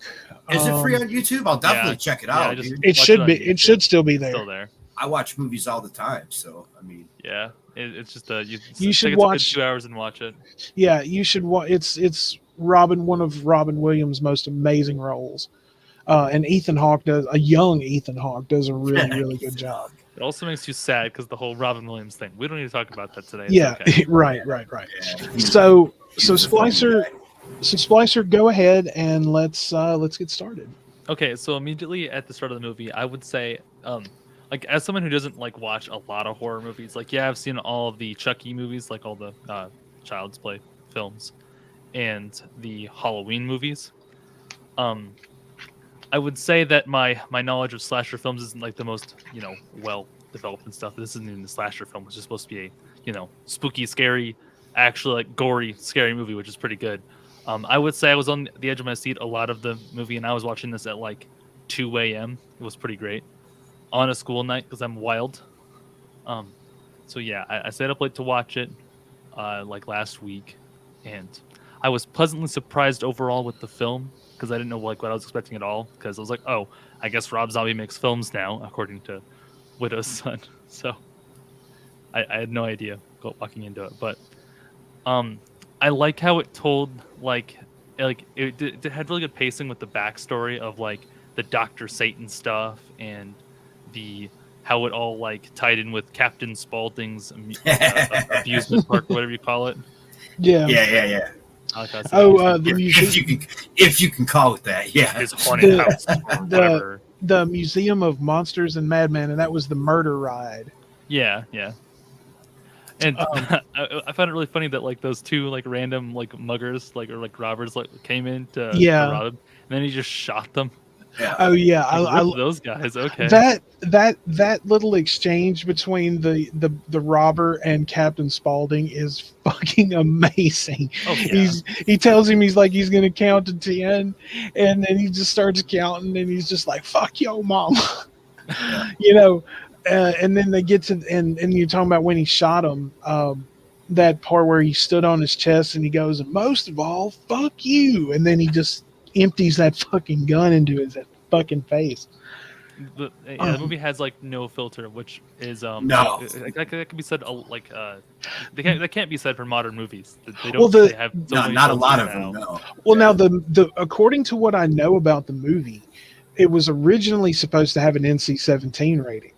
Is it free on YouTube? I'll definitely yeah. check it Yeah, out. just- Dude. It Watch should it on be. It YouTube. should still be there. Still there. I watch movies all the time, so I mean, Yeah. It's just You take should a good watch- 2 hours and watch it. Yeah, you should watch. It's one of Robin Williams' most amazing roles, and a young Ethan Hawke does a really good job. It also makes you sad because the whole Robin Williams thing. We don't need to talk about that today. It's Yeah, okay. right. yeah, So he was a Splicer, funny guy. go ahead and let's get started. Okay, so immediately at the start of the movie, I would say, like as someone who doesn't like watch a lot of horror movies, like yeah, I've seen all of the Chucky movies, like all the Child's Play films and the Halloween movies. Um, I would say that my knowledge of slasher films isn't like the most well developed and stuff. This isn't even the slasher film. It's just supposed to be a spooky, scary, actually like gory, scary movie, which is pretty good. I would say I was on the edge of my seat a lot of the movie, and I was watching this at like 2 a.m. It was pretty great on a school night because I'm wild. So yeah, I stayed up late to watch it, like last week, and I was pleasantly surprised overall with the film because I didn't know like what I was expecting at all. Because I was like, oh, I guess Rob Zombie makes films now, according to Widow's Son. So I had no idea walking into it, but I like how it told like it had really good pacing with the backstory of like the Dr. Satan stuff and the how it all like tied in with Captain Spaulding's amusement park, whatever you call it. Yeah. Oh, the museum. If you can call it that, yeah. His haunted house or whatever. The Museum of Monsters and Madmen, and that was the murder ride. Yeah. And I found it really funny that like those two like random like muggers like or like robbers like came in to rob him, and then he just shot them. Yeah. Oh yeah, I those guys. Okay. That little exchange between the robber and Captain Spaulding is fucking amazing. Oh, yeah. He tells him he's gonna count to 10, and then he just starts counting, and he's just like "fuck yo, mom," and then they get to and you're talking about when he shot him. That part where he stood on his chest and he goes, "And most of all, fuck you," and then he just empties that fucking gun into his fucking face. The movie has like no filter, which is no. That can be said like that can't be said for modern movies. They don't. They have not a lot of them. No. Well, now the according to what I know about the movie, it was originally supposed to have an NC-17 rating.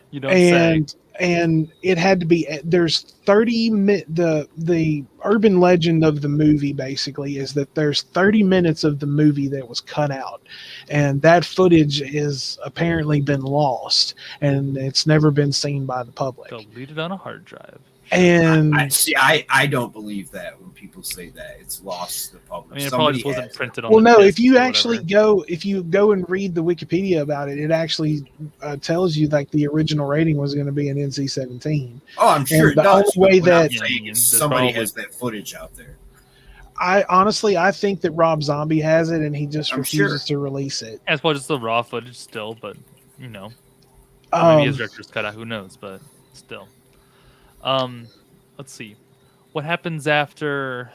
You don't say. And it had to be. There's 30 the urban legend of the movie basically is that there's 30 minutes of the movie that was cut out, and that footage has apparently been lost, and it's never been seen by the public. Deleted on a hard drive. And I don't believe that when people say that it's lost to the public. I mean, it probably just wasn't printed on. Well, no, if you actually go and read the Wikipedia about it, it actually tells you like the original rating was going to be an NC-17. Oh, I'm sure it the does. Only way that somebody has that footage out there. I think that Rob Zombie has it, and he just refuses to release it. As well, just the raw footage still, but maybe his director's cut out. Who knows? But still. Let's see. What happens after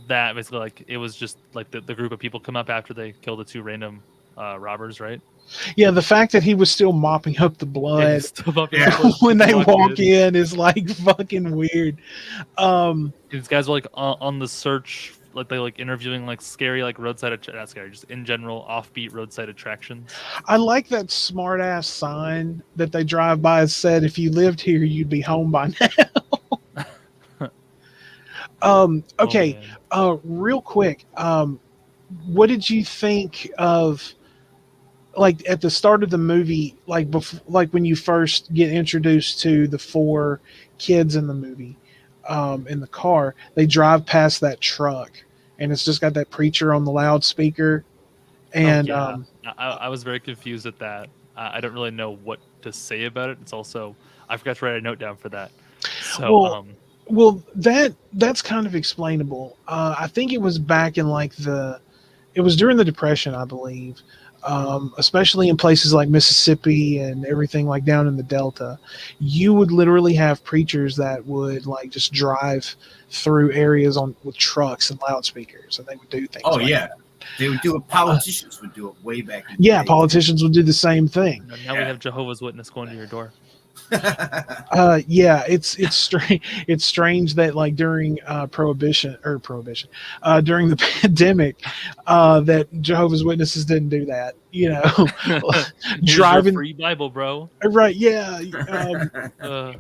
that? Basically, like it was just like the group of people come up after they kill the two random robbers, right? Yeah, the fact that he was still mopping up the blood when they walk in is like fucking weird. These guys are like on the search, like they like interviewing like scary like roadside not scary, just in general offbeat roadside attractions. I like that smart ass sign that they drive by and said, "If you lived here, you'd be home by now." Okay. Real quick, what did you think of like at the start of the movie, like before, like when you first get introduced to the four kids in the movie, in the car, they drive past that truck and it's just got that preacher on the loudspeaker. And I was very confused at that. I don't really know what to say about it. It's also, I forgot to write a note down for that. So, well, that's kind of explainable. I think it was back in like it was during the Depression, I believe. Especially in places like Mississippi and everything like down in the Delta, you would literally have preachers that would like just drive through areas with trucks and loudspeakers, and they would do things. Oh yeah, they would do it. Politicians would do it way back. Politicians would do the same thing. Now we have Jehovah's Witness going to your door. It's strange. It's strange that like during prohibition during the pandemic, that Jehovah's Witnesses didn't do that. Driving free Bible, bro. Right? Yeah.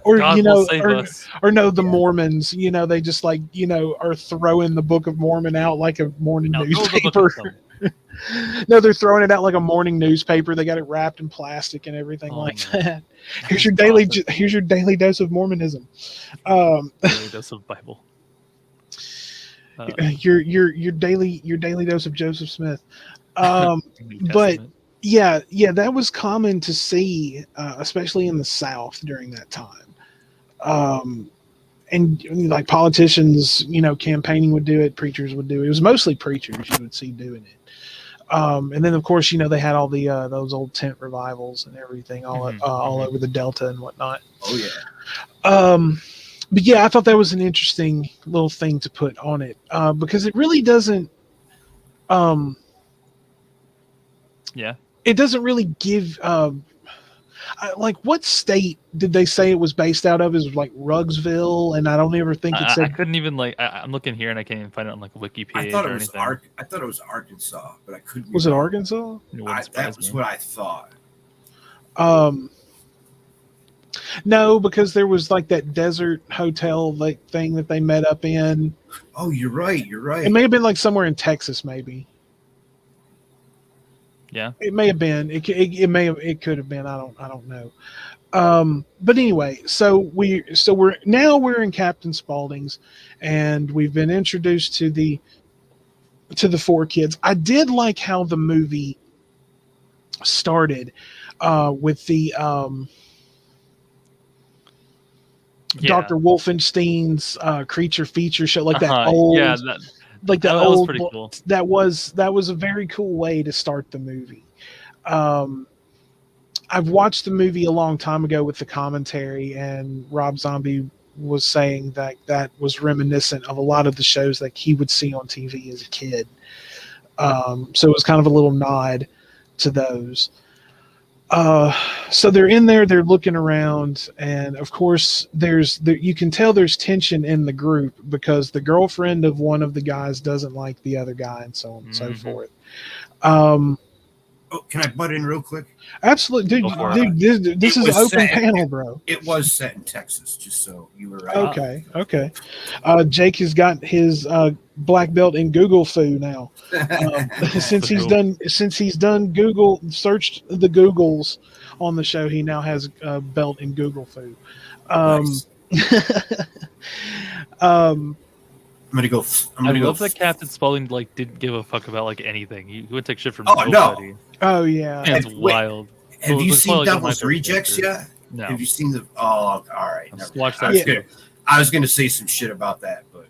Or God will save us. Or no, the Mormons. They just like are throwing the Book of Mormon out like a morning newspaper. No, they're throwing it out like a morning newspaper. They got it wrapped in plastic and everything like no. that. That is awesome. Here's your daily dose of Mormonism. Daily dose of Bible. Your daily dose of Joseph Smith. New But Testament. yeah, that was common to see, especially in the South during that time. And like politicians, campaigning would do it, preachers would do it. It was mostly preachers you would see doing it. And then of course, they had all the those old tent revivals and everything all over the Delta and whatnot. Oh yeah. But yeah, I thought that was an interesting little thing to put on it, because it really doesn't. Yeah. It doesn't really give. Like, what state did they say it was based out of? Is like Rugsville, and I don't ever think it I said. couldn't even I'm looking here and I can't even find it on like a wiki page I thought it or was anything. I thought it was Arkansas, but I couldn't. Was it Arkansas? It wouldn't That surprise was me. what I thought. No, because there was like that desert hotel like thing that they met up in. Oh, you're right. You're right. It may have been like somewhere in Texas, maybe. Yeah. It may have been. It could have been. I don't know. But anyway, so we're in Captain Spaulding's, and we've been introduced to the four kids. I did like how the movie started, with the Dr. Wolfenstein's creature feature show, like that old, like that was old. pretty cool. That was a very cool way to start the movie. I've watched the movie a long time ago with the commentary, and Rob Zombie was saying that was reminiscent of a lot of the shows that he would see on TV as a kid. So it was kind of a little nod to those. So they're in there, they're looking around, and of course you can tell there's tension in the group because the girlfriend of one of the guys doesn't like the other guy, and so on and so forth. Can I butt in real quick? Absolutely, dude. This is an open panel, bro. It was set in Texas, just so you were right. Okay. Jake has got his black belt in Google Foo now. Since he's done Google searched the Googles on the show, he now has a belt in Google Foo. Nice. I love that Captain Spaulding didn't give a fuck about anything. He would take shit from nobody. No. Oh yeah. It's wild. Have you seen Devil's Rejects yet? No. Have you seen the? Oh, all right. Watch that. I was gonna say some shit about that, but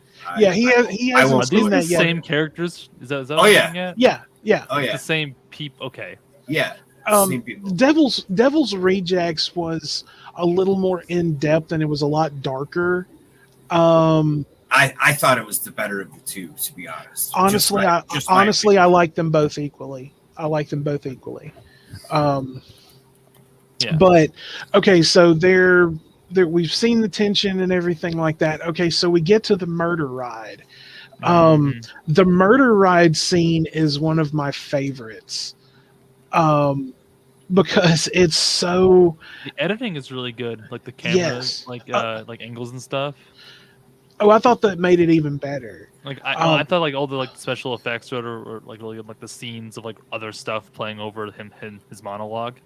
he hasn't seen that yet. Same characters? Is that oh yeah. Yeah. Oh yeah. The same people. Okay. Yeah. Same people. Devil's Rejects was a little more in depth and it was a lot darker. I thought it was the better of the two, to be honest. Honestly, I like them both equally. But okay, so they're we've seen the tension and everything like that. Okay, so we get to the murder ride. The murder ride scene is one of my favorites. Because it's so the editing is really good, like the cameras, like angles and stuff. Oh, I thought that made it even better. I thought all the special effects were really good, the scenes of other stuff playing over his monologue.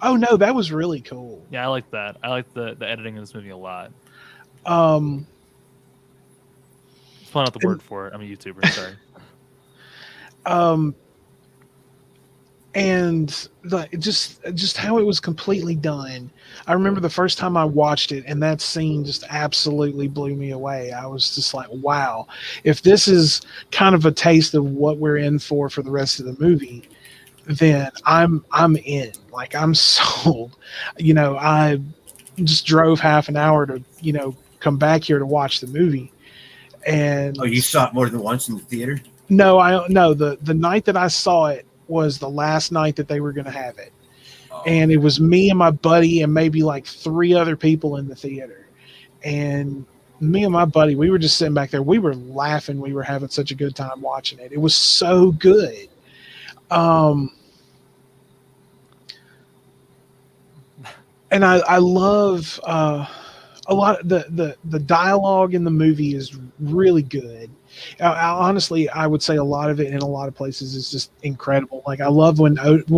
Oh no, that was really cool. Yeah, I like that. I like the editing in this movie a lot. Let's find out the word for it. I'm a YouTuber. Sorry. And just how it was completely done. I remember the first time I watched it, and that scene just absolutely blew me away. I was just like, wow, if this is kind of a taste of what we're in for the rest of the movie, then I'm in. I'm sold. I just drove half an hour to come back here to watch the movie. And you saw it more than once in the theater? No, the night that I saw it was the last night that they were going to have it. And it was me and my buddy and maybe 3 other people in the theater. And me and my buddy, we were just sitting back there. We were laughing. We were having such a good time watching it. It was so good. And I love a lot of the dialogue in the movie is really good. Honestly, I would say a lot of it in a lot of places is just incredible. Like I love when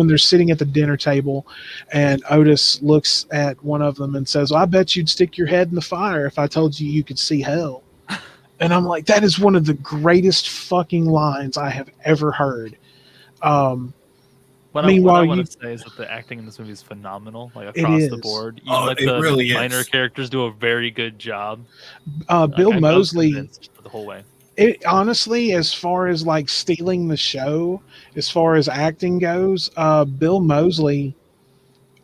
they're sitting at the dinner table, and Otis looks at one of them and says, well, "I bet you'd stick your head in the fire if I told you you could see hell." And I'm like, that is one of the greatest fucking lines I have ever heard. What I Meanwhile, want to say is that the acting in this movie is phenomenal, like it across the is. board. Even Oh, like it the really minor is. characters do a very good job. Bill I was Moseley. convinced for the whole way. It honestly, as far as like stealing the show, as far as acting goes, Bill Moseley.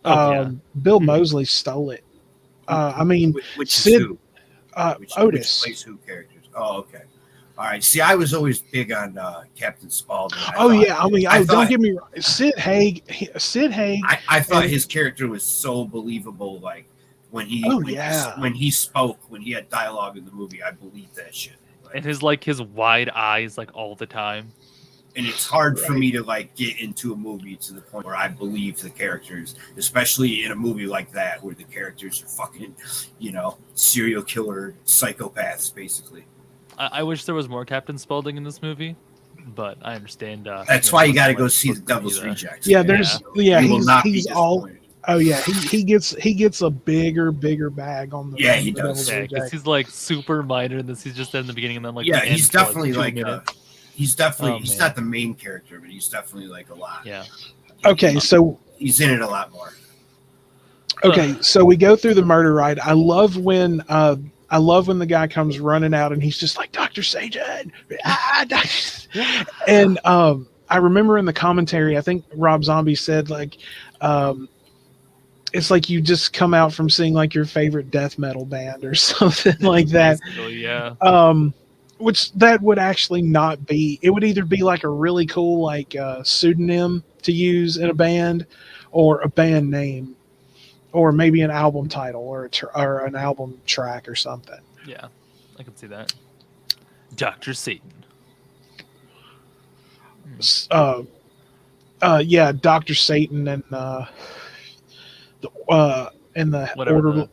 Oh yeah, Bill Moseley stole it. I mean, Which is Sid who? Which Otis. plays who characters? Oh, okay. All right. See, I was always big on Captain Spaulding. Yeah. I mean, I don't thought- get me wrong. Sid Haig. I thought his character was so believable. Like when he when he spoke, when he had dialogue in the movie, I believed that shit. Like, and his wide eyes like all the time. and it's hard for me to like get into a movie to the point where I believe the characters, especially in a movie like that where the characters are fucking, serial killer psychopaths, basically. I wish there was more Captain Spaulding in this movie, but I understand. That's why you got to go see The Devil's Rejects. Yeah, He's all. Oh yeah, he gets a bigger bag on the. Yeah, he the does. Yeah, because he's like super minor in this. He's just in the beginning and then like Yeah, the he's end for, definitely like 2 like minutes. he's not the main character, but he's definitely like a lot. Yeah. Okay, so he's in it a lot more. Okay, so we go through the murder ride. I love when the guy comes running out and he's just like, Dr. Sajan. And I remember in the commentary, I think Rob Zombie said like it's like you just come out from seeing like your favorite death metal band or something like that. Yeah. Which that would actually not be. It would either be like a really cool like pseudonym to use in a band, or a band name, or maybe an album title or an album track or something. Yeah, I can see that. Dr. Satan. Yeah, Dr. Satan and the Whatever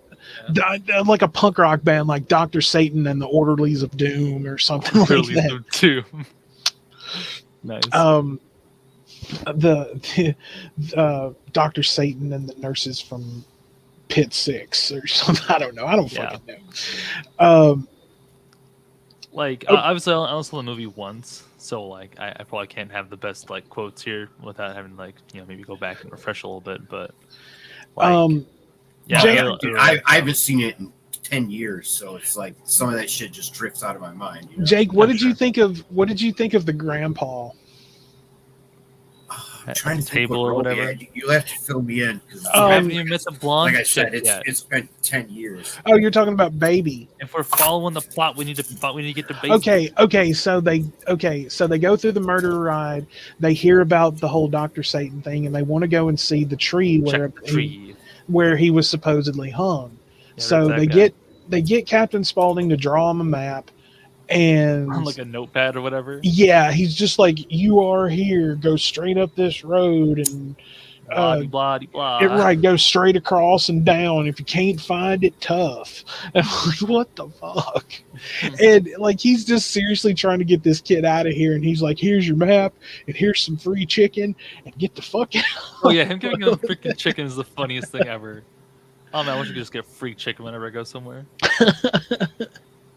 like a punk rock band like Dr. Satan and the Orderlies of Doom or something like that. Too. Nice. The Dr. Satan and the nurses from Pit 6 or something. I don't know. I don't fucking know. Obviously, I only saw the movie once, so like I probably can't have the best like quotes here without having like maybe go back and refresh a little bit. But yeah, Jay, I haven't seen it in 10 years, so it's like some of that shit just drifts out of my mind. Jake, what did you think of the grandpa? I'm trying to think table or whatever. You have to fill me in because haven't even met the blonde. like I said, yet. it's been 10 years. Oh, you're talking about Baby. If we're following the plot, we need to get to Baby. Okay. So they go through the murder ride. They hear about the whole Dr. Satan thing, and they want to go and see the tree where he was supposedly hung. Yeah, so they get Captain Spaulding to draw him a map, and on like a notepad or whatever. Yeah, he's just like, you are here. Go straight up this road and blah blah. Right, go straight across and down. If you can't find it, tough. And I'm like, what the fuck? And like, he's just seriously trying to get this kid out of here. And he's like, here's your map, and here's some free chicken, and get the fuck out. Oh yeah, him giving him freaking chicken is the funniest thing ever. Oh man, I wish you could just get free chicken whenever I go somewhere.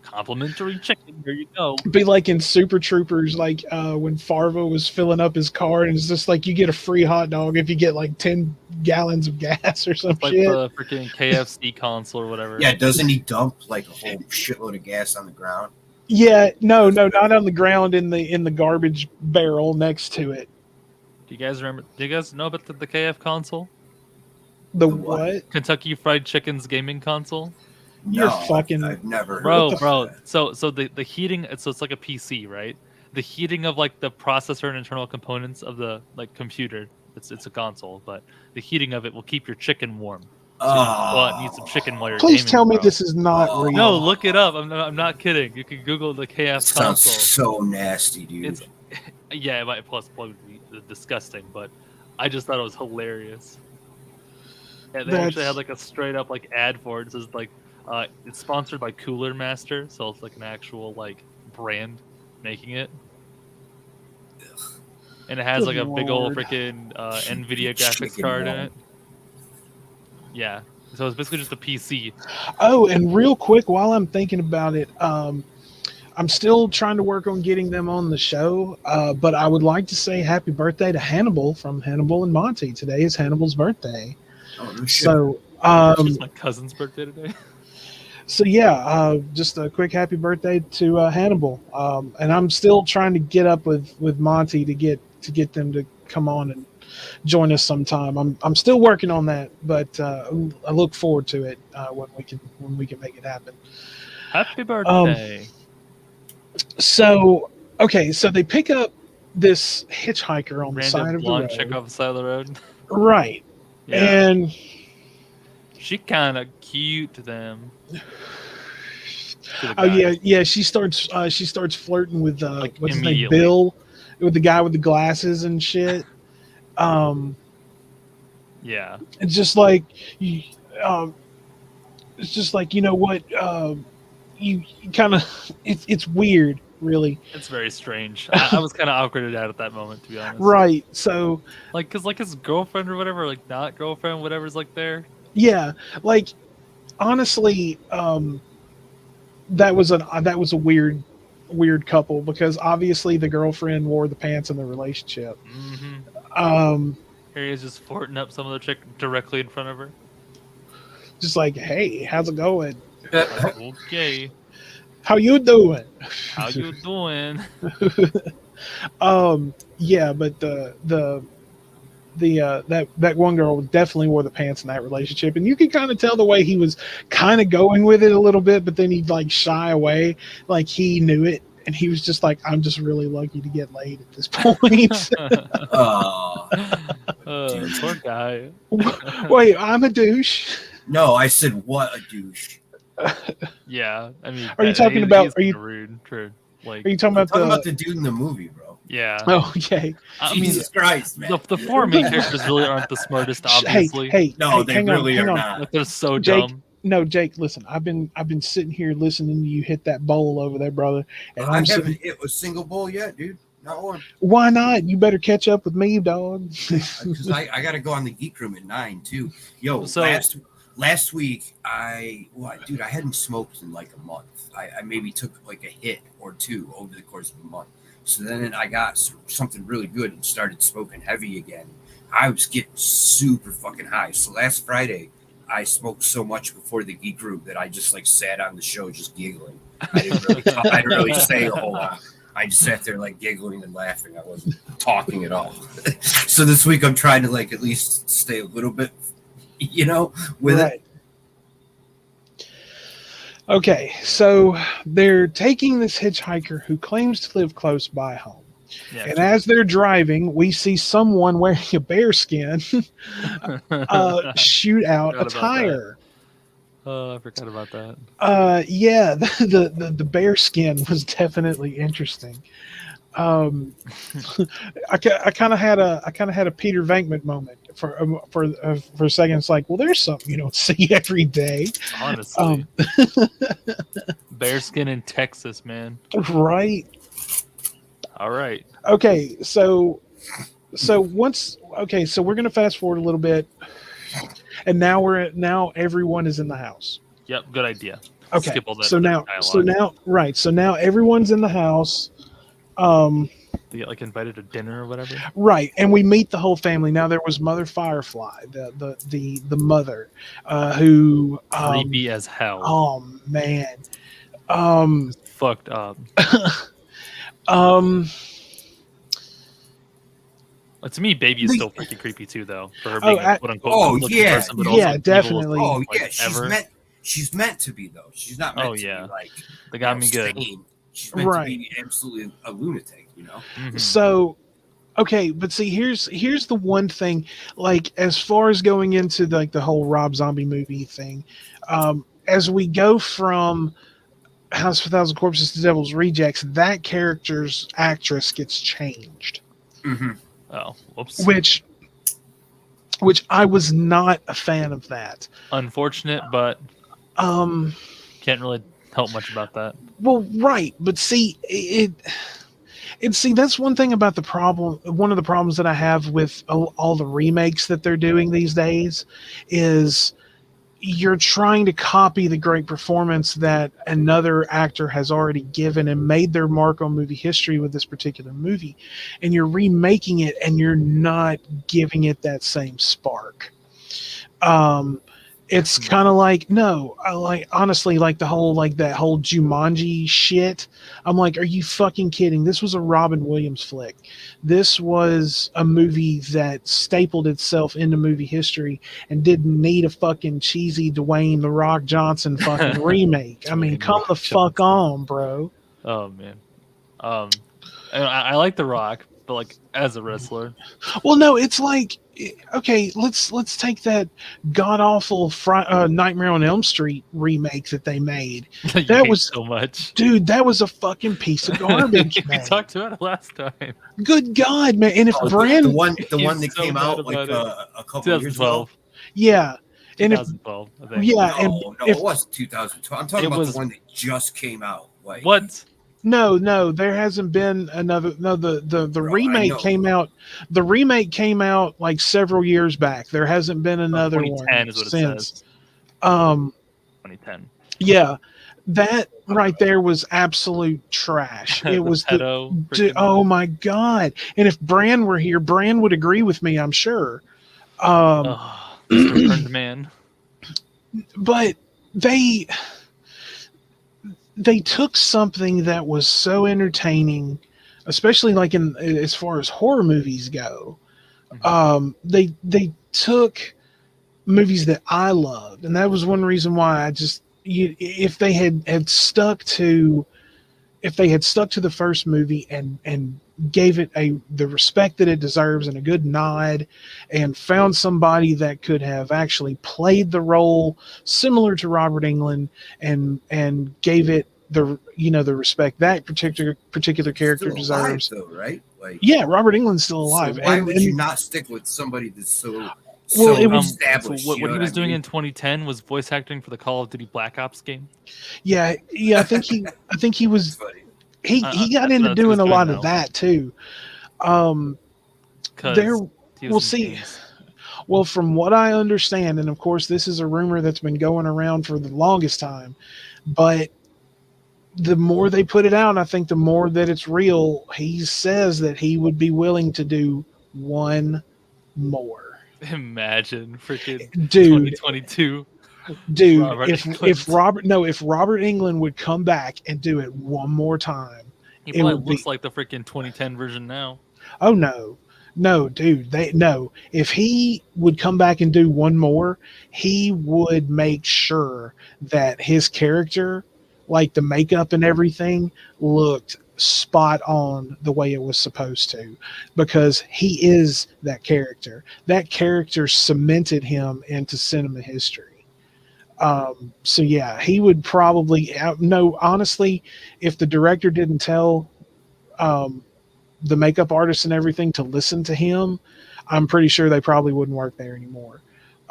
Complimentary chicken. There you go. Be like in Super Troopers, like when Farva was filling up his car, and it's just like you get a free hot dog if you get like 10 gallons of gas or some like shit. The freaking KFC console or whatever. Yeah, doesn't he dump like a whole shitload of gas on the ground? Yeah, no, not on the ground, in the garbage barrel next to it. Do you guys remember? Do you guys know about the KF console? The what? Kentucky Fried Chicken's gaming console. You're fucking. I've never heard bro. So the heating. So it's like a PC, right? The heating of like the processor and internal components of the like computer. It's a console, but the heating of it will keep your chicken warm. So you go out and eat some chicken while you're Please gaming, tell me bro. this is not real. No, look it up. I'm not kidding. You can Google the KF sounds console. So nasty, dude. It might probably be disgusting, but I just thought it was hilarious. Yeah, they actually had like a straight up like ad for it. It says like It's sponsored by Cooler Master, so it's like an actual like brand making it. And it has Good like a big old Lord. freaking NVIDIA graphics Chicken card in bone. it. Yeah. So it's basically just a PC. Oh, and real quick, while I'm thinking about it, I'm still trying to work on getting them on the show. But I would like to say happy birthday to Hannibal from Hannibal and Monty. Today is Hannibal's birthday. Oh no shit. So, It's my cousin's birthday today. so yeah, just a quick happy birthday to Hannibal. And I'm still trying to get up with Monty to get them to come on and join us sometime. I'm still working on that, but I look forward to it when we can make it happen. Happy birthday. So okay, so they pick up this hitchhiker on the side Random of the blonde chick road, off the side of the road. right? Yeah. And She kind of cute to them. To the oh yeah, guys. yeah, she starts flirting with Like, what's his name, immediately. Bill, with the guy with the glasses and shit. Yeah. It's just like you, it's just like, you know what, you kind of it's weird, really. It's very strange. I was kind of awkwarded out at that moment, to be honest. Right. So Like, cause like his girlfriend or whatever, like not girlfriend, whatever's like there. yeah, like honestly, that was a weird couple, because obviously the girlfriend wore the pants in the relationship. Mm-hmm. Here he is just flirting up some other chick directly in front of her. Just like, hey, how's it going? Like, okay, How you doing? how you doing? Yeah, but that one girl definitely wore the pants in that relationship, and you could kind of tell the way he was kind of going with it a little bit, but then he'd like shy away, like he knew it, and he was just like, I'm just really lucky to get laid at this point. Oh Poor guy. Wait, I'm a douche. no, I said what a douche. Yeah, I mean, Are you talking about- he's are you- kinda rude? True. Like, Are you talking I'm about talking the? about the dude in the movie, bro. yeah. Oh, okay. I mean, Jesus Christ, man. the four main characters really aren't the smartest, obviously. Hey, No, hey, they hang really on, are hang on. not. Like, they're so Jake, dumb. No, Jake, listen. I've been sitting here listening to you hit that bowl over there, brother. And I I'm haven't sitting. hit a single bowl yet, dude. Not one. Why not? You better catch up with me, dog. Because I got to go on the geek room at 9 too. Yo, So- last week I hadn't smoked in like a month. I maybe took like a hit or two over the course of a month. So then I got something really good and started smoking heavy again. I was getting super fucking high. So last Friday I smoked so much before the geek room that I just like sat on the show just giggling. I didn't really say a whole lot. I just sat there like giggling and laughing. I wasn't talking at all. So this week I'm trying to like at least stay a little bit, with it. Okay, so they're taking this hitchhiker who claims to live close by home. Yeah, And as they're driving, we see someone wearing a bear skin shoot out Forgot a about tire. Oh, I forgot about that. Yeah, the bear skin was definitely interesting. I kind of had a Peter Venkman moment for a second. It's like, well, there's something you don't see every day, Honestly, bearskin in Texas, man. right? All right. Okay, so we're gonna fast forward a little bit, and now everyone is in the house. Yep, good idea. Okay, Skip all that so now everyone's in the house. They get like invited to dinner or whatever. Right, and we meet the whole family. Now there was Mother Firefly, the mother, who Creepy as hell. oh man, Fucked up. To me, Baby is still freaking creepy too, though. For her being a quote unquote good-looking person, but also evil definitely. Oh like, yeah, she's meant to be though. She's not meant to be like they got me good. sane. She's meant to be absolutely a lunatic, Mm-hmm. So, okay, but see, here's the one thing. Like, as far as going into like the whole Rob Zombie movie thing, as we go from House of a Thousand Corpses to Devil's Rejects, that character's actress gets changed. Mm-hmm. Oh, whoops. Which I was not a fan of that. Unfortunate, but Can't really help much about that. Well, right, but see, see that's one thing about the problem. One of the problems that I have with all the remakes that they're doing these days is you're trying to copy the great performance that another actor has already given and made their mark on movie history with this particular movie, and you're remaking it and you're not giving it that same spark. Um, it's kind of like no, I like honestly like the whole like that whole Jumanji shit. I'm like, are you fucking kidding? This was a Robin Williams flick. This was a movie that stapled itself into movie history and didn't need a fucking cheesy Dwayne the Rock Johnson fucking remake. I mean, Dwayne come Rock the fuck Johnson. on, bro. Oh man. And I like The Rock, but like as a wrestler, Well, no, it's like okay, let's take that god awful Nightmare on Elm Street remake that they made. you That hate was so much. dude, that was a fucking piece of garbage, We man. talked about it last time. Good God, man! And if Oh, Brand, the one He's that so came mad out like about it. a couple of years ago. 2012. yeah, and if 2012. I think. yeah, and No, if it wasn't 2012. I'm talking It about was- the one that just came out. Like What? no, there hasn't been another. No, the Bro, I remake know. came out. The remake came out like several years back. There hasn't been another one 2010 is what it since. says. 2010. Yeah, that right there was absolute trash. It was the pedo. oh my God! And if Bran were here, Bran would agree with me, I'm sure. This returned man. But they took something that was so entertaining, especially like in as far as horror movies go. They took movies that I loved, and that was one reason why I just if they had stuck to the first movie and gave it the respect that it deserves and a good nod, and found somebody that could have actually played the role similar to Robert Englund and gave it the respect that particular character still alive, deserves. though, right? Like, Yeah, Robert Englund's still alive. So why and, would and you not stick with somebody that's so Well, it was- established? So what you know he was I doing mean? in 2010 was voice acting for the Call of Duty Black Ops game. yeah, I think he was It's funny. he got That's into what doing he's a doing lot now. of that too. There, Because we'll see. Well, from what I understand, and of course, this is a rumor that's been going around for the longest time, but the more they put it out, I think the more that it's real. He says that he would be willing to do one more. Imagine freaking Dude, 2022. dude, Robert if Englund. Robert Englund would come back and do it one more time, He it probably would looks be- like the freaking 2010 version now. oh no, dude, if he would come back and do one more, he would make sure that his character, like the makeup and everything, looked spot on the way it was supposed to, because he is that character. That character cemented him into cinema history. So yeah, he would probably no. Honestly, if the director didn't tell the makeup artist and everything to listen to him, I'm pretty sure they probably wouldn't work there anymore.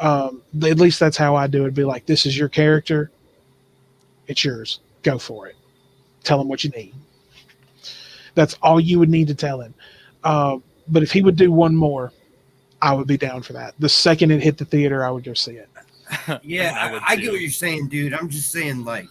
At least that's how I do it. Be like, this is your character. It's yours. Go for it. Tell him what you need. That's all you would need to tell him. But if he would do one more, I would be down for that. The second it hit the theater, I would go see it. Yeah, I get what you're saying, dude. I'm just saying, like,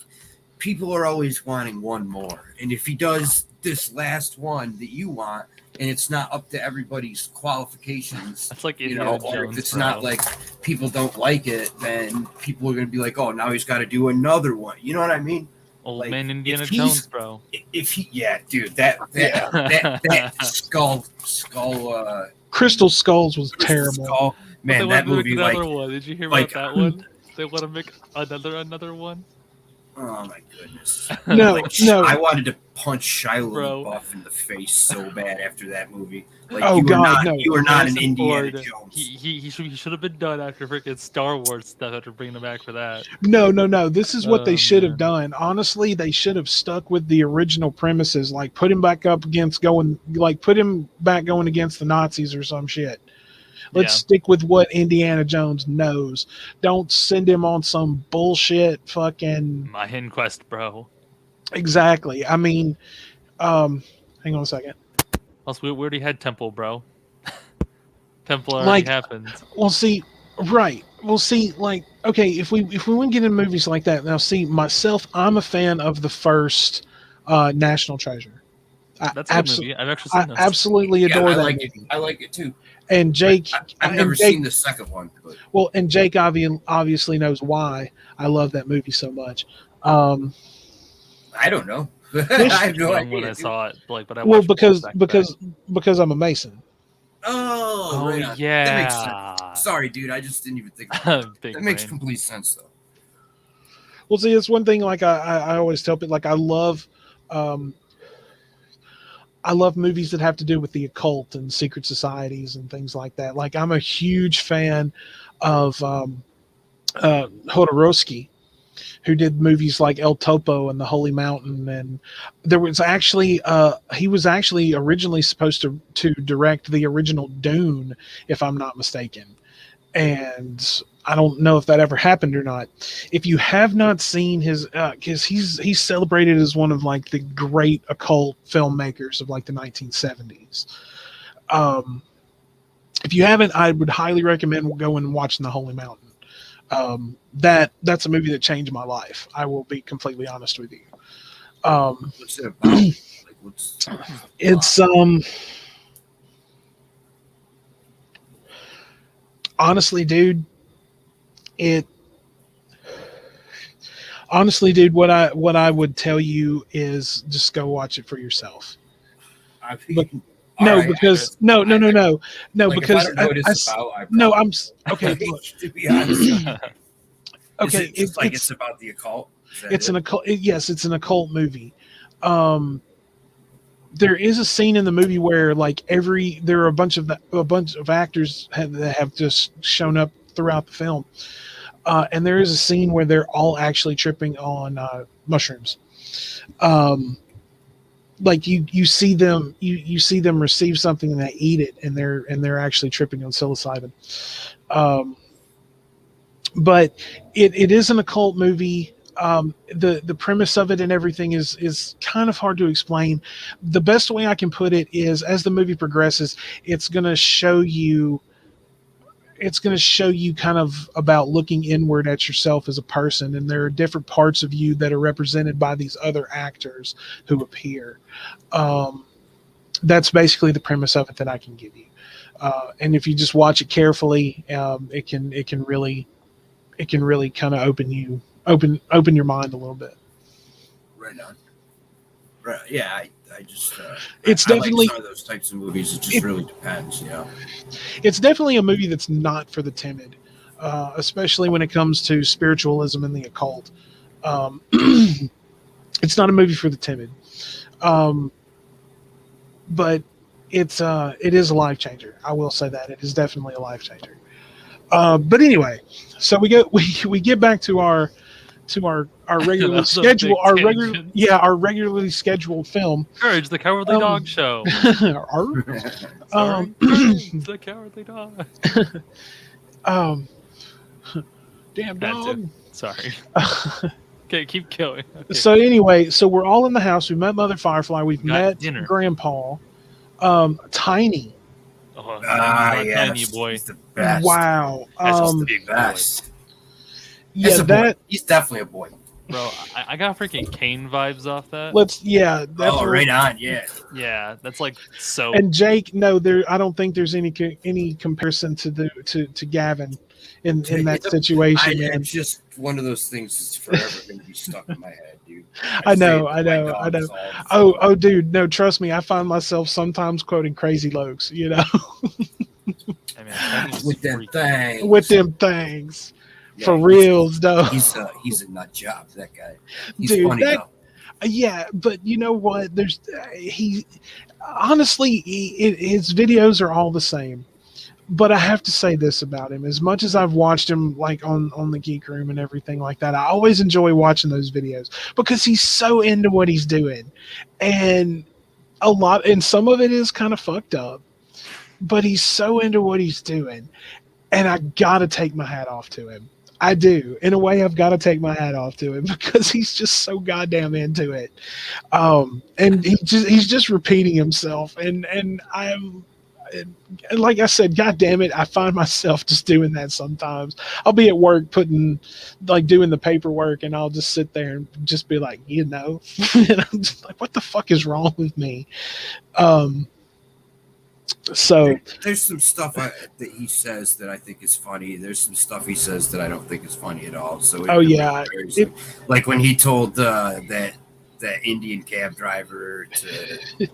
people are always wanting one more. And if he does this last one that you want, and it's not up to everybody's qualifications, That's like you Indiana know, or Jones. if it's bro. not like people don't like it, then people are going to be like, oh, now he's got to do another one. You know what I mean? Old like, man Indiana if he's- Jones, bro. If he, yeah, dude, that skull, Crystal Skulls was Crystal terrible. Skull, They man, want that to make movie, another like, one. Did you hear like- about that one? They want to make another one. oh my goodness. No, Like, no. I wanted to punch Shia Bro. LaBeouf in the face so bad after that movie. Like, Oh, you were God, not, no. you were not an Harrison Indiana Ford, Jones. He should have been done after freaking Star Wars stuff after bringing him back for that. No. This is what they Oh, should have man. done. Honestly, they should have stuck with the original premises, like put him back going against the Nazis or some shit. Let's Yeah. stick with what Indiana Jones knows. Don't send him on some bullshit fucking. My Quest, bro. Exactly. I mean, hang on a second. Also, we already had Temple, bro. Temple already Like, happened. well, see, right. Well, see, like, okay, if we want to get into movies like that, now, see, myself, I'm a fan of the first National Treasure. That's a good movie. I've actually I seen this. absolutely Yeah, adore I that like it. movie. I like it too. And Jake, I've never and Jake, seen the second one, but well, and Jake obviously knows why I love that movie so much. Um, I don't know. I This- have no Young when idea. I dude. saw it, like, but I well, watched both back to back. because I'm a Mason. Oh, Oh right on. That makes yeah. sense. Sorry, dude. I just didn't even think about that. Big That makes brain. complete sense, though. Well, see, it's one thing. Like I always tell people, like um, I love movies that have to do with the occult and secret societies and things like that. Like I'm a huge fan of Hodorowski, who did movies like El Topo and The Holy Mountain, and there was actually he was actually originally supposed to direct the original Dune, if I'm not mistaken, and I don't know if that ever happened or not. If you have not seen his, because he's celebrated as one of like the great occult filmmakers of like the 1970s. If you haven't, I would highly recommend going and watching The Holy Mountain. That's a movie that changed my life. I will be completely honest with you. What's it about? Like, what's It's honestly, dude, what I would tell you is just go watch it for yourself. I But- mean, No, all right, because no, like, because if I don't know what it's about, I no, probably I'm okay. Look, to be honest. okay, Is it just like it's about the occult? Is that it's it? an occult. Yes, it's an occult movie. There is a scene in the movie where like there are a bunch of actors that have just shown up throughout the film, and there is a scene where they're all actually tripping on mushrooms. Like you see them you see them receive something and they eat it, and they're actually tripping on psilocybin. But it is an occult movie. The premise of it and everything is kind of hard to explain. The best way I can put it is, as the movie progresses, it's going to show you kind of about looking inward at yourself as a person, and there are different parts of you that are represented by these other actors who appear. That's basically the premise of it that I can give you. And if you just watch it carefully, it can really kind of open your mind a little bit. Right on. Right. Yeah. I just. It's I definitely like some of those types of movies. It just really depends, you know. it's definitely a movie that's not for the timid, especially when it comes to spiritualism and the occult. It's not a movie for the timid, but it is a life changer. I will say that it is definitely a life changer. But anyway, so we get back to our regularly That was a big tangent. our regularly scheduled film. Courage the Cowardly Dog Show. Our- Sorry, Courage the Cowardly Dog. Damn Had to. dog. Sorry. Okay, keep going. Okay. So anyway, so we're all in the house. We met Mother Firefly. We've Got met dinner. Grandpa. Tiny. Oh, Yeah, tiny boy. He's the best. Wow. That's just The best. Yeah, It's a boy. that. He's definitely a boy. Bro, I got freaking Kane vibes off that. Yeah. Oh, Definitely. right on. Yeah. Yeah, that's like so. And Jake, no, I don't think there's any comparison to Gavin in that situation. Man. It's just one of those things that's forever going to be stuck in my head, dude. I know. say it to my dogs all the time. Oh, dude, no, trust me. I find myself sometimes quoting Crazy Lokes, I mean, Tiny's with them freaking- things. with them things. Yeah, For reals, though. He's a nut job. That guy. He's Dude, funny though. Yeah, but you know what? There's honestly, his videos are all the same. But I have to say this about him: as much as I've watched him like on the Geek Room and everything like that, I always enjoy watching those videos because he's so into what he's doing, and some of it is kind of fucked up. but he's so into what he's doing, and I gotta take my hat off to him. I do. In a way, I've got to take my hat off to him because he's just so goddamn into it. And he's just repeating himself, and I'm. And like I said, God damn it, I find myself just doing that sometimes. I'll be at work doing the paperwork, and I'll just sit there and just be like, and I'm just like, what the fuck is wrong with me? So there's some stuff that he says that I think is funny. There's some stuff he says that I don't think is funny at all. So like when he told that Indian cab driver to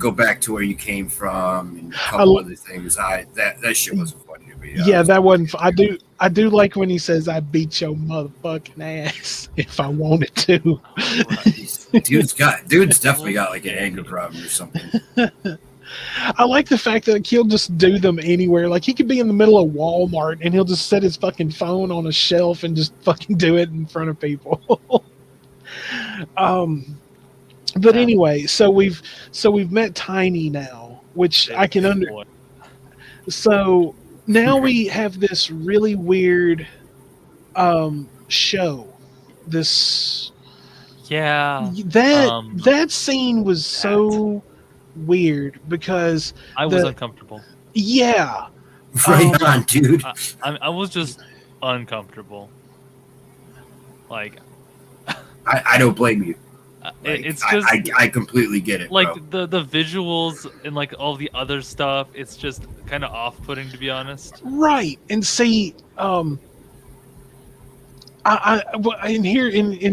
go back to where you came from and a couple other things. That shit wasn't funny to me. Yeah, that wasn't. I do like when he says, "I beat your motherfucking ass if I wanted to." Right. Dude's definitely got like an anger problem or something. I like the fact that he'll just do them anywhere. Like he could be in the middle of Walmart and he'll just set his fucking phone on a shelf and just fucking do it in front of people. But anyway, so we've met Tiny now, which I can So now we have this really weird show. This that scene was so weird because I was uncomfortable. Yeah. Right on, dude. I was just uncomfortable. Like, I don't blame you. It's just I completely get it. Like bro. the visuals and like all the other stuff, it's just kind of off-putting, to be honest. Right, and see, in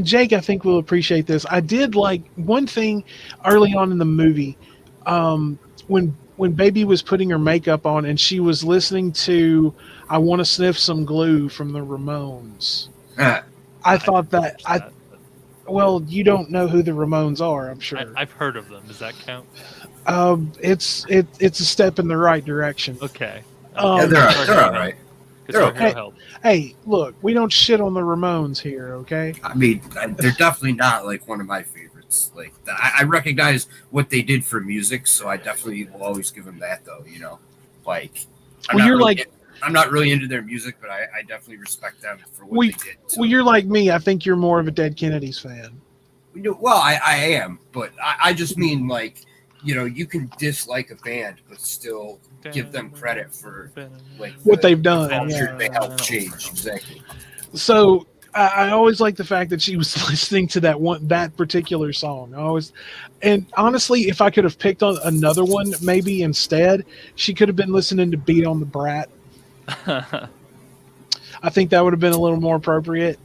Jake, I think will appreciate this. I did like one thing early on in the movie, when Baby was putting her makeup on and she was listening to "I Want to Sniff Some Glue" from the Ramones. I thought that. Well, you don't know who the Ramones are, I'm sure. I've heard of them. Does that count? It's a step in the right direction. Okay. Yeah, they're all right. They're okay. Hey, look, we don't shit on the Ramones here, okay? I mean, they're definitely not like one of my favorites. Like, I recognize what they did for music, so I definitely will always give them that, though. You know, like, I'm not really into their music, but I definitely respect them for what they did. So. Well, you're like me. I think you're more of a Dead Kennedys fan. Well, I am, but I just mean like, you can dislike a band, but still give them credit for like what they've done. They helped change exactly. So I always like the fact that she was listening to that particular song. And honestly, if I could have picked on another one, maybe instead, she could have been listening to "Beat on the Brat." I think that would have been a little more appropriate.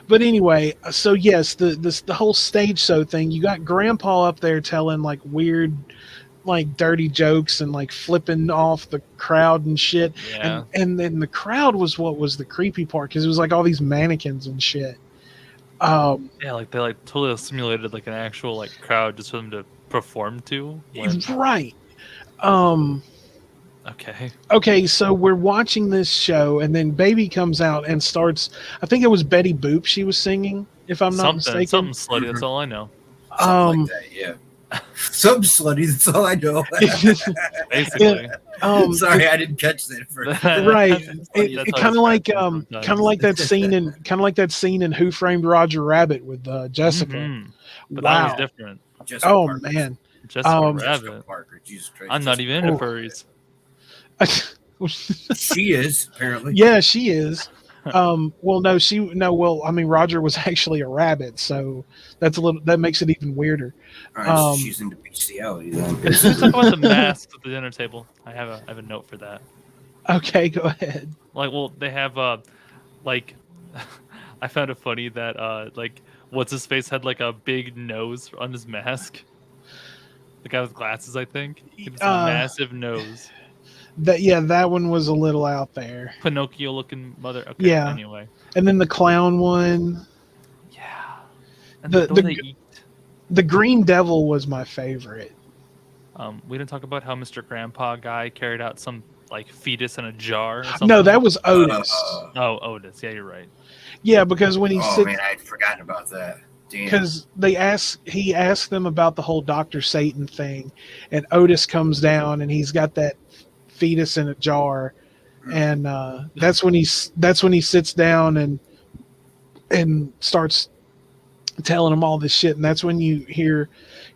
But anyway, so yes, the whole stage show thing, you got Grandpa up there telling like weird, like dirty jokes and like flipping off the crowd and shit. Yeah. And then the crowd was what was the creepy part, because it was like all these mannequins and shit. Yeah, like they like totally simulated like an actual like crowd just for them to perform to. Right. Okay, so we're watching this show, and then Baby comes out and starts. I think it was Betty Boop she was singing, if I'm not mistaken. Something slutty. That's all I know. Something like that, yeah. Something slutty. That's all I know. Basically. Sorry, I didn't catch that first. Right. It kind of like that scene in Who Framed Roger Rabbit with Jessica. Mm-hmm. But wow. that was different. Jessica Parker. Man. Jessica Rabbit. Parker. Jesus Christ. I'm not even into furries. She is, apparently. Yeah, she is. I mean, Roger was actually a rabbit, so that makes it even weirder. All right, she's into bestiality then. Let's talk about the masks at the dinner table. I have a note for that. Okay, go ahead. Like, well, they have like, I found it funny that like, what's his face had like a big nose on his mask. The guy with glasses, I think. He has a massive nose. That one was a little out there. Pinocchio looking mother. Okay, yeah. Anyway. And then the clown one. Yeah. And the Green Devil was my favorite. We didn't talk about how Mr. Grandpa guy carried out some like fetus in a jar or something. No, that was Otis. Otis. Yeah, you're right. Yeah, because when he man, I had forgotten about that. Damn. because he asked them about the whole Dr. Satan thing, and Otis comes down and he's got that fetus in a jar, and that's when he sits down and starts telling him all this shit, and that's when you hear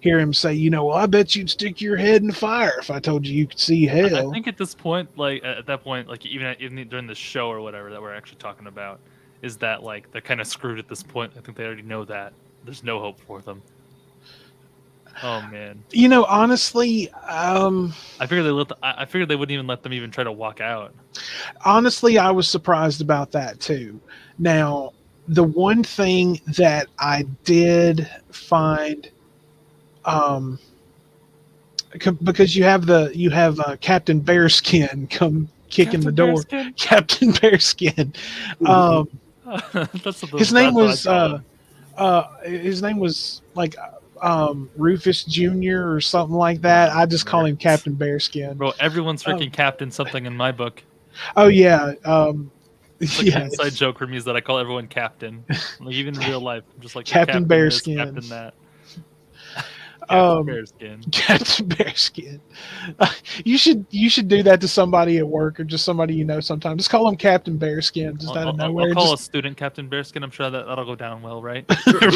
him say, well, I bet you'd stick your head in the fire if I told you could see I hell. think at this point, like at that point, like even during the show or whatever that we're actually talking about, is that like they're kind of screwed at this point. I think they already know that there's no hope for them. Oh man. Honestly, I figured I figured they wouldn't even let them even try to walk out. honestly, I was surprised about that too. Now, the one thing that I did find, because you have Captain Bearskin come kicking the door. Bearskin? Captain Bearskin. That's what His name that's what was I call him. his name was like Rufus Jr. or something like that. I just call him Captain Bearskin. Bro, everyone's freaking Captain something in my book. Oh yeah. It's like an inside joke for me is that I call everyone Captain. Like even in real life, I'm just like Captain Bearskin. Captain that. Captain Bearskin. Captain Bearskin. You should do that to somebody at work or just somebody sometimes. Just call them Captain Bearskin, just out of nowhere. I'll call a student Captain Bearskin. I'm sure that'll go down well, right?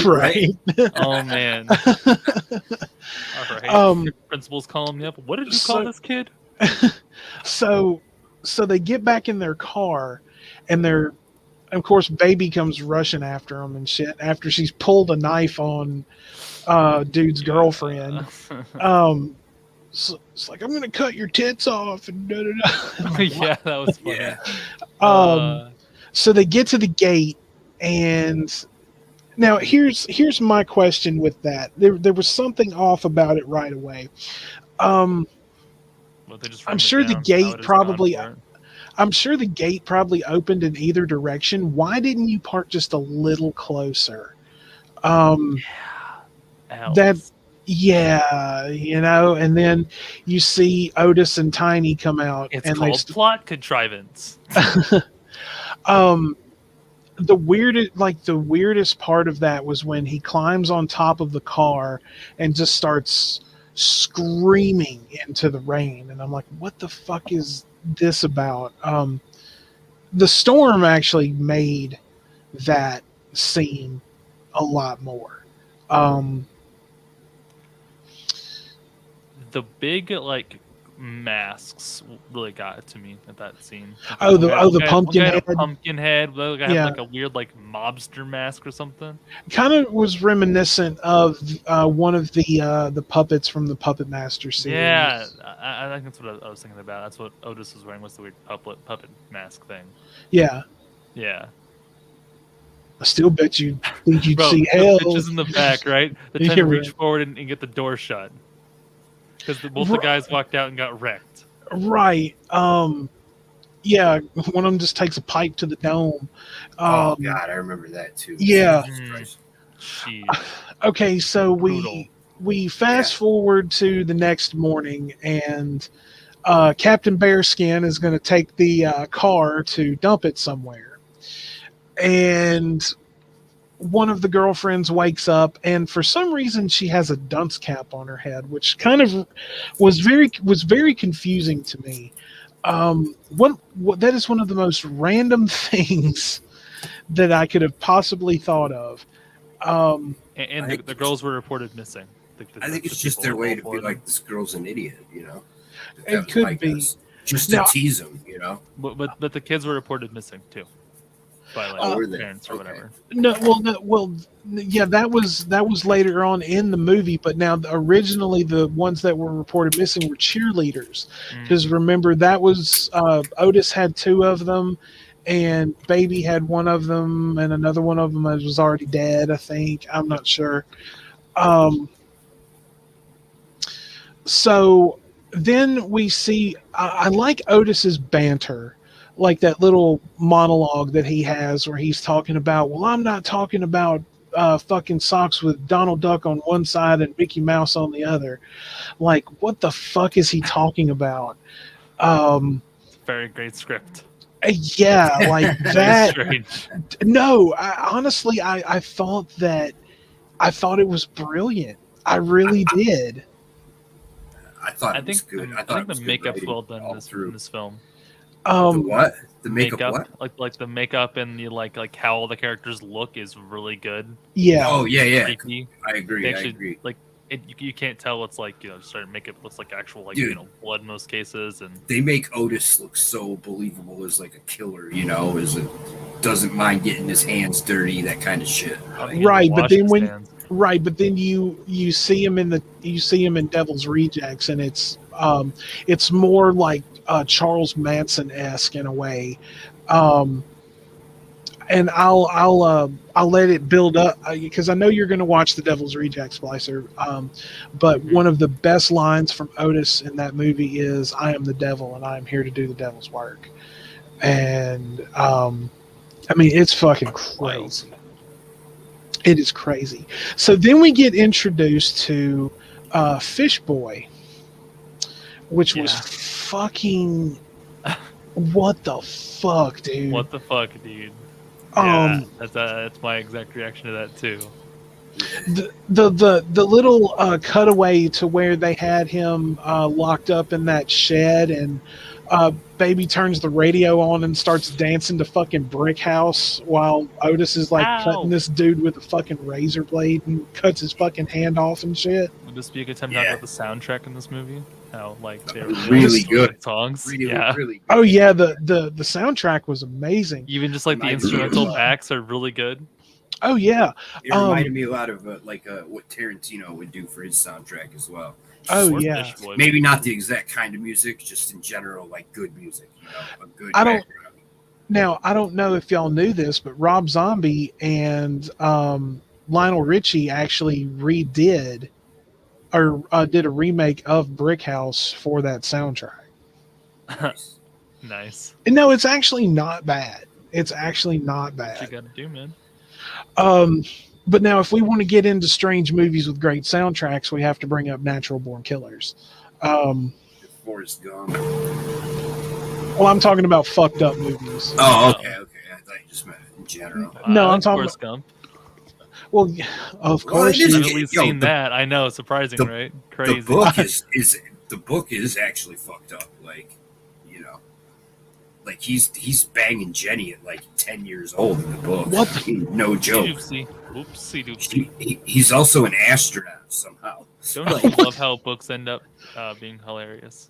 Right. Oh man. All right. Principal's calling me up. What did you call this kid? So they get back in their car, and of course, Baby comes rushing after them and shit after she's pulled a knife on dude's girlfriend. So it's like, I'm gonna cut your tits off and da da da. Yeah, that was funny. Yeah. So they get to the gate, and now here's my question with that. There was something off about it right away. I'm sure the gate probably. I'm sure the gate probably opened in either direction. Why didn't you park just a little closer? And then you see Otis and Tiny come out. It's and called plot contrivance. The weirdest part of that was when he climbs on top of the car and just starts screaming into the rain, and I'm like, what the fuck is this about? The storm actually made that scene a lot more. The big masks really got it to me at that scene. The pumpkin head. Pumpkin head. The guy had like a weird mobster mask or something. Kind of was reminiscent of one of the puppets from the Puppet Master series. Yeah, I think that's what I was thinking about. That's what Otis was wearing, was the weird puppet mask thing. Yeah. Yeah. I still bet you think you'd Bro, see hell. Bitches in the back, right? They tend to reach forward and get the door shut. Because both the guys walked out and got wrecked. Right. Yeah, one of them just takes a pipe to the dome. Oh God, I remember that too. Yeah. Mm-hmm. Okay, so we fast forward to the next morning, and Captain Bearskin is going to take the car to dump it somewhere, and one of the girlfriends wakes up, and for some reason she has a dunce cap on her head, which kind of was very confusing to me. What that is one of the most random things that I could have possibly thought of. And the girls were reported missing. I think it's just their way to be like, this girl's an idiot, It could be. Just to tease them, But the kids were reported missing too. By parents or whatever. Yeah, that was later on in the movie, but now originally the ones that were reported missing were cheerleaders, because remember that was Otis had 2 of them, and Baby had 1 of them, and another one of them was already dead. I think, I'm not sure. So then we see. I like Otis's banter. Like that little monologue that he has where he's talking about, well, I'm not talking about fucking socks with Donald Duck on one side and Mickey Mouse on the other. Like, what the fuck is he talking about? Very great script. Yeah, like that. Strange. No, honestly, I thought that I thought it was brilliant. I really did. I thought I it was think good. I I thought think it the was good makeup's writing well done all in through. this film. The Um, what? The makeup what? like the makeup and the like how all the characters look is really good. yeah, Oh yeah. Creepy. I They agree. I actually agree. like it. You can't tell it's like certain makeup looks like actual Dude. blood in most cases, and They make Otis look so believable as like a killer, as a doesn't mind getting his hands dirty, that kind of shit. Like, right. But then when hands. right, but then you see him in Devil's Rejects, and it's more like Charles Manson esque in a way. Um, and I'll let it build up because I know you're going to watch the Devil's Rejects, Splicer. But Mhm. one of the best lines from Otis in that movie is, "I am the devil, and I am here to do the devil's work." And I mean, it's fucking crazy. It is crazy. So then we get introduced to Fish Boy, which was Yeah. fucking what the fuck, dude. What the fuck, dude? Um, Yeah, that's my exact reaction to that too. the little cutaway to where they had him locked up in that shed, and baby turns the radio on and starts dancing to fucking Brick House while Otis is like cutting Ow! this dude with a fucking razor blade and cuts his fucking hand off and shit. Would this be a good time to Yeah. talk about the soundtrack in this movie? How they're Really so good. songs. really, Yeah. really. Oh yeah, the soundtrack was amazing. Even just like the Reminded me of, instrumental backs are really good. Oh yeah. It reminded me a lot of what Tarantino would do for his soundtrack as well. Oh Or yeah. Fish Boy. Maybe not the exact kind of music, just in general, like good music. A good I don't- background. Now I don't know if y'all knew this, but Rob Zombie and Lionel Richie actually redid or did a remake of Brick House for that soundtrack. Nice. Nice. And no, it's actually not bad. It's actually not What you bad. gotta do, man? But now, if we want to get into strange movies with great soundtracks, we have to bring up Natural Born Killers. Forrest Gump. Well, I'm talking about fucked up movies. Oh, okay. I thought you just meant in general. No, I I'm like talking Forrest Gump. Well, of Well, course it is- you. I've at least yo, seen the- that. I know, surprising, right? Crazy. The book is actually fucked up. Like he's banging Jenny at like 10 years old in the book. What? No joke. Oopsie doopsie. He's also an astronaut somehow. Don't you love how books end up being hilarious?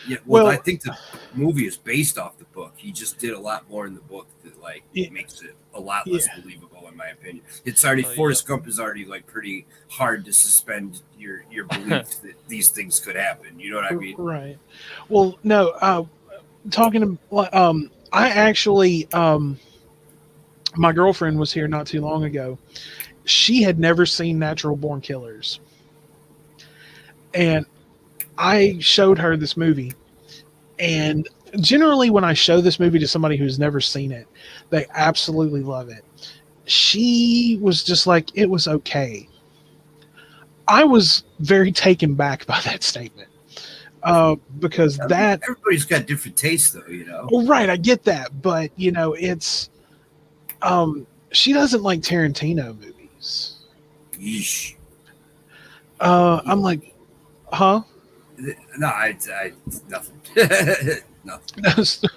Yeah, well, Well- I think the movie is based off the book. He just did a lot more in the book that Yeah. makes it a lot less believable, in my opinion. It's already Forrest Gump is already like pretty hard to suspend your belief that these things could happen. You know what I mean? Right. Well, no. Talking to, I actually, my girlfriend was here not too long ago. She had never seen Natural Born Killers, and I showed her this movie. And generally, when I show this movie to somebody who's never seen it, they absolutely love it. She was just like, it was okay. I was very taken back by that statement. Because that Everybody's got different tastes, though. well, right, I get that, but it's she doesn't like Tarantino movies. Yeesh. I'm like, huh? No, I nothing. Nothing.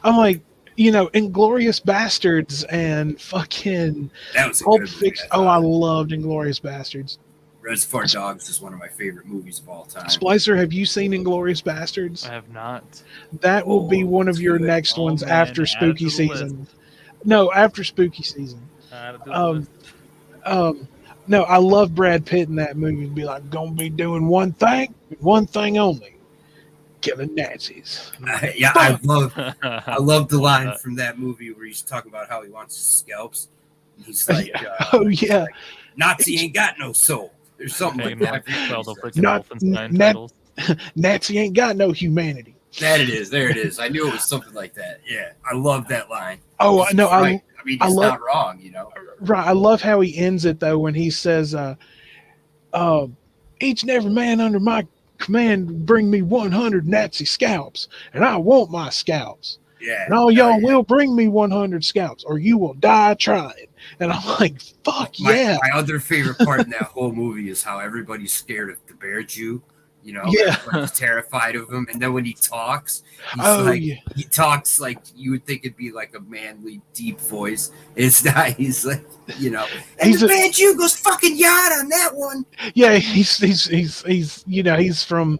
I'm like, Inglorious Bastards and fucking That was a Pulp good movie, Fiction. I Oh, thought. I loved Inglorious Bastards. Reservoir Dogs is one of my favorite movies of all time. Splicer, have you seen Inglorious Bastards? I have not. That will be Oh, one of it's your good. next Oh, ones man, after add it spooky to the season. No, after spooky season. Add it to the Um, list. No, I love Brad Pitt in that movie. Be like, gonna be doing one thing only, killing Nazis. I love the line from that movie where he's talking about how he wants his scalps. And he's like, Oh yeah, Nazi ain't got no soul. There's something Hey, like man, that. well, the freaking Not- Wolfenstein not- titles. Nazi ain't got no humanity. That it is. There it is. I knew it was something like that. Yeah, I love that line. Oh He's no, right. I mean, I he's love- not wrong. right. I love how he ends it though when he says, "Each and every man under my command bring me 100 Nazi scalps, and I want my scalps." Yeah. No, Oh, y'all yeah. will bring me 100 scalps, or you will die trying. And I'm like, fuck yeah, My other favorite part in that whole movie is how everybody's scared of the bear Jew. yeah. Everybody's terrified of him. And then when he talks, Oh yeah. he talks like you would think it'd be like a manly, deep voice. It's not. He's like, and He's the a, bear Jew goes fucking yard on that one. yeah. He's he's from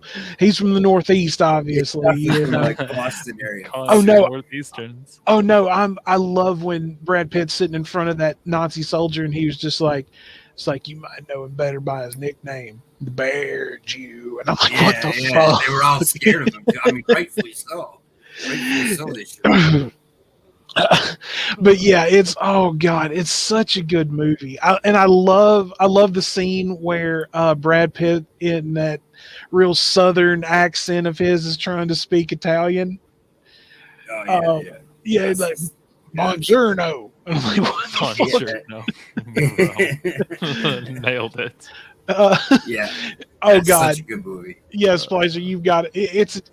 the Northeast, Yeah, obviously. definitely from like Boston area for Oh Calling no, the sure. Northeasterns. oh no, I love when Brad Pitt's sitting in front of that Nazi soldier and he was just like, it's like, you might know him better by his nickname, the Bear Jew. And I'm like, what Yeah, the yeah. fuck? They were all scared of him. I mean, rightfully so. Rightfully so, they should. But yeah, it's, oh god, it's such a good movie. And I love the scene where Brad Pitt in that real southern accent of his is trying to speak Italian. Oh yeah, Um, yeah. yeah, That's like just, yeah. Buongiorno. And I'm like, what the Oh, fuck? sure. No. Bro. Nailed it. Uh, Yeah, oh that's god, such a good movie. yeah, Splicer, you've got it.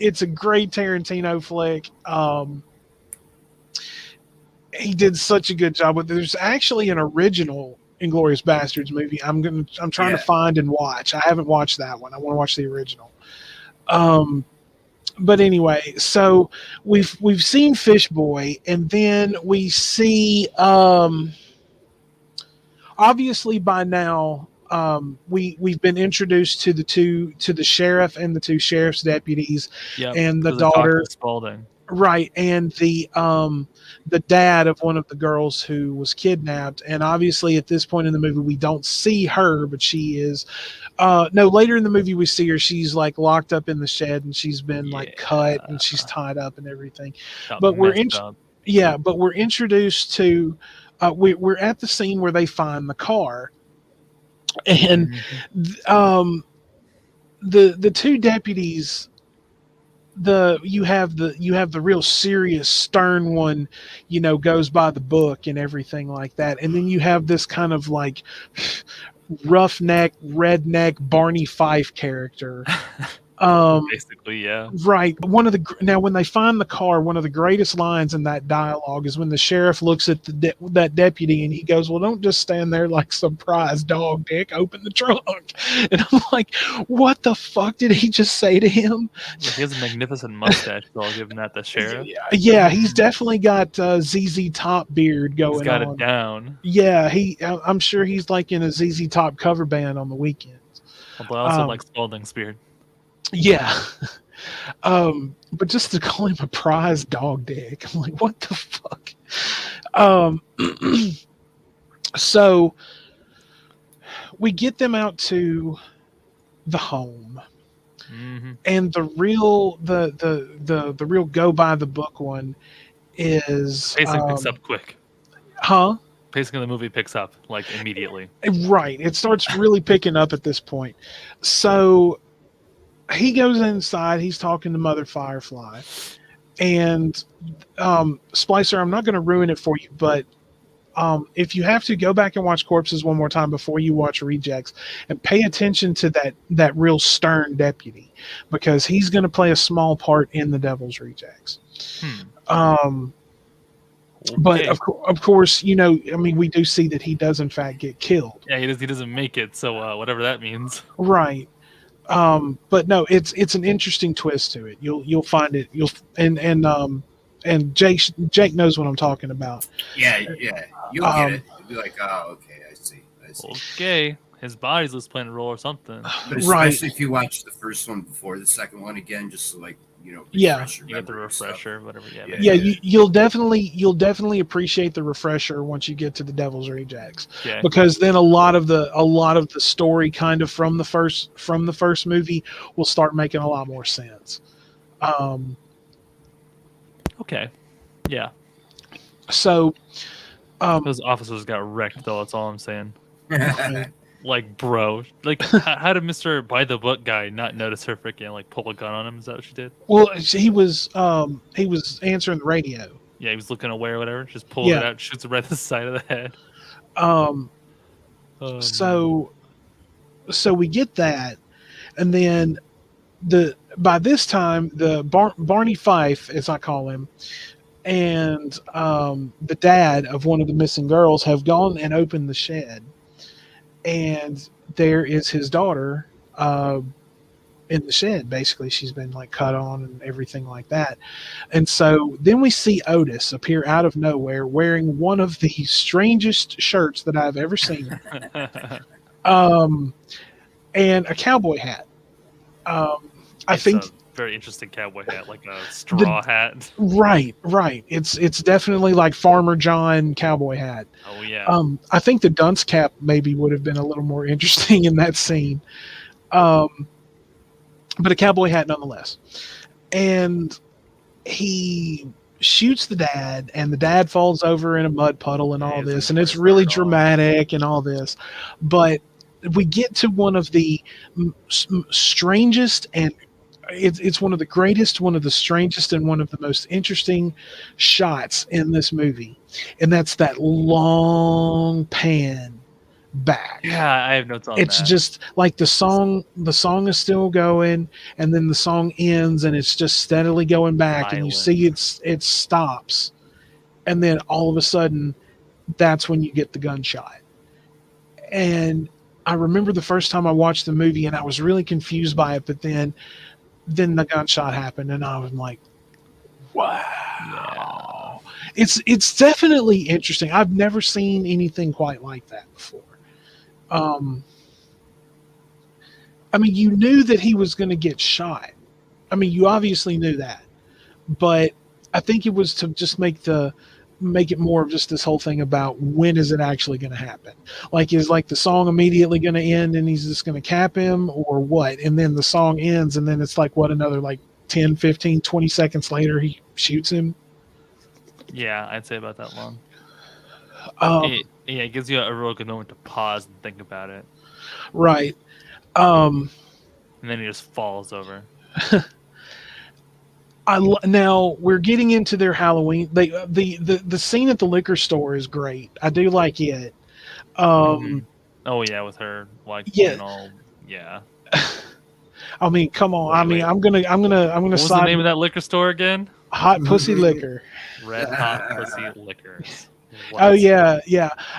It's a great Tarantino flick. He did such a good job with it. There's actually an original Inglorious Bastards movie. I'm trying to Yeah. find and watch. I haven't watched that one. I want to watch the original. But anyway, so we've seen Fish Boy, and then we see obviously by now we've been introduced to the sheriff and the two sheriff's deputies Yep. and the Because they talked daughter, to Spalding. right, and the dad of one of the girls who was kidnapped. And obviously at this point in the movie we don't see her, but she is no, later in the movie we see her. She's like locked up in the shed and she's been like cut and she's tied up and everything. Got But messed up. but we're introduced to we're at the scene where they find the car, and um the two deputies, you have the real serious stern one, goes by the book and everything like that, and then you have this kind of like roughneck redneck Barney Fife character. Basically, yeah. Right. Now, when they find the car, one of the greatest lines in that dialogue is when the sheriff looks at that deputy and he goes, "Well, don't just stand there like some prize dog, Dick. Open the trunk." And I'm like, "What the fuck did he just say to him?" Yeah, he has a magnificent mustache, so I'll give him that. The sheriff. Yeah, he's definitely got ZZ Top beard going He's got on. it down. Yeah, I'm sure he's like in a ZZ Top cover band on the weekends. Although I also like Spalding's beard. Yeah. But just to call him a prize dog, Dick, I'm like, what the fuck? So we get them out to the home, and the real go by the book one is Pacing picks up quick. Huh? Pacing of the movie picks up like immediately. Right. It starts really picking up at this point. So he goes inside. He's talking to Mother Firefly, and Splicer, I'm not going to ruin it for you, but if you have to, go back and watch Corpses one more time before you watch Rejects, and pay attention to that real stern deputy, because he's going to play a small part in The Devil's Rejects. But of course, I mean, we do see that he does in fact get killed. Yeah, he doesn't make it, so whatever that means. Right. But no, it's an interesting twist to it. You'll find it. And Jake knows what I'm talking about. Yeah, you'll get it. You'll be like, oh, okay, I see. Okay, his body's just playing a role or something. But especially if you watch the first one before the second one again, just to refresh your you get the refresher, whatever. Yeah, you'll definitely appreciate the refresher once you get to The Devil's Rejects, because then a lot of the story kind of from the first movie will start making a lot more sense. Okay, yeah. So those officers got wrecked, though. That's all I'm saying. Like, bro, like, how did Mr. By the Book guy not notice her freaking like pull a gun on him? Is that what she did? Well, he was answering the radio. Yeah, he was looking away or whatever. Just pulls it out, shoots it right at the side of the head. So we get that, and then by this time the Barney Fife, as I call him, and the dad of one of the missing girls have gone and opened the shed, and there is his daughter in the shed. Basically, she's been like cut on and everything like that. And so then we see Otis appear out of nowhere wearing one of the strangest shirts that I've ever seen, um, and a cowboy hat. I It's think a very interesting cowboy hat, like a straw hat. right. It's definitely like Farmer John cowboy hat. Oh yeah. I think the dunce cap maybe would have been a little more interesting in that scene. Um, but a cowboy hat nonetheless. And he shoots the dad, and the dad falls over in a mud puddle and all It isn't this, and it's very really far at all. dramatic and all this. But we get to one of the strangest and it's one of the greatest, one of the strangest, and one of the most interesting shots in this movie, and that's that long pan back. Yeah, I have notes on It's that. just like the song is still going, and then the song ends and it's just steadily going back, and you see it stops, and then all of a sudden that's when you get the gunshot. And I remember the first time I watched the movie and I was really confused by it, but then the gunshot happened and I was like, wow. It's definitely interesting. I've never seen anything quite like that before. I mean, you knew that he was going to get shot. I mean, you obviously knew that, but I think it was to just make it more of just this whole thing about when is it actually going to happen? Like, is like the song immediately going to end and he's just going to cap him, or what? And then the song ends, and then it's like, what, another like 10, 15, 20 seconds later, he shoots him. Yeah, I'd say about that long. It gives you a real good moment to pause and think about it. Right. And then he just falls over. Now we're getting into their Halloween. The scene at the liquor store is great. I do like it. Oh yeah, with her like Yeah. all yeah. I mean, come on. Wait, I mean, wait. I'm gonna What was the side name of that liquor store again? Hot Pussy Liquor. Red Hot Pussy Liquors. Oh yeah.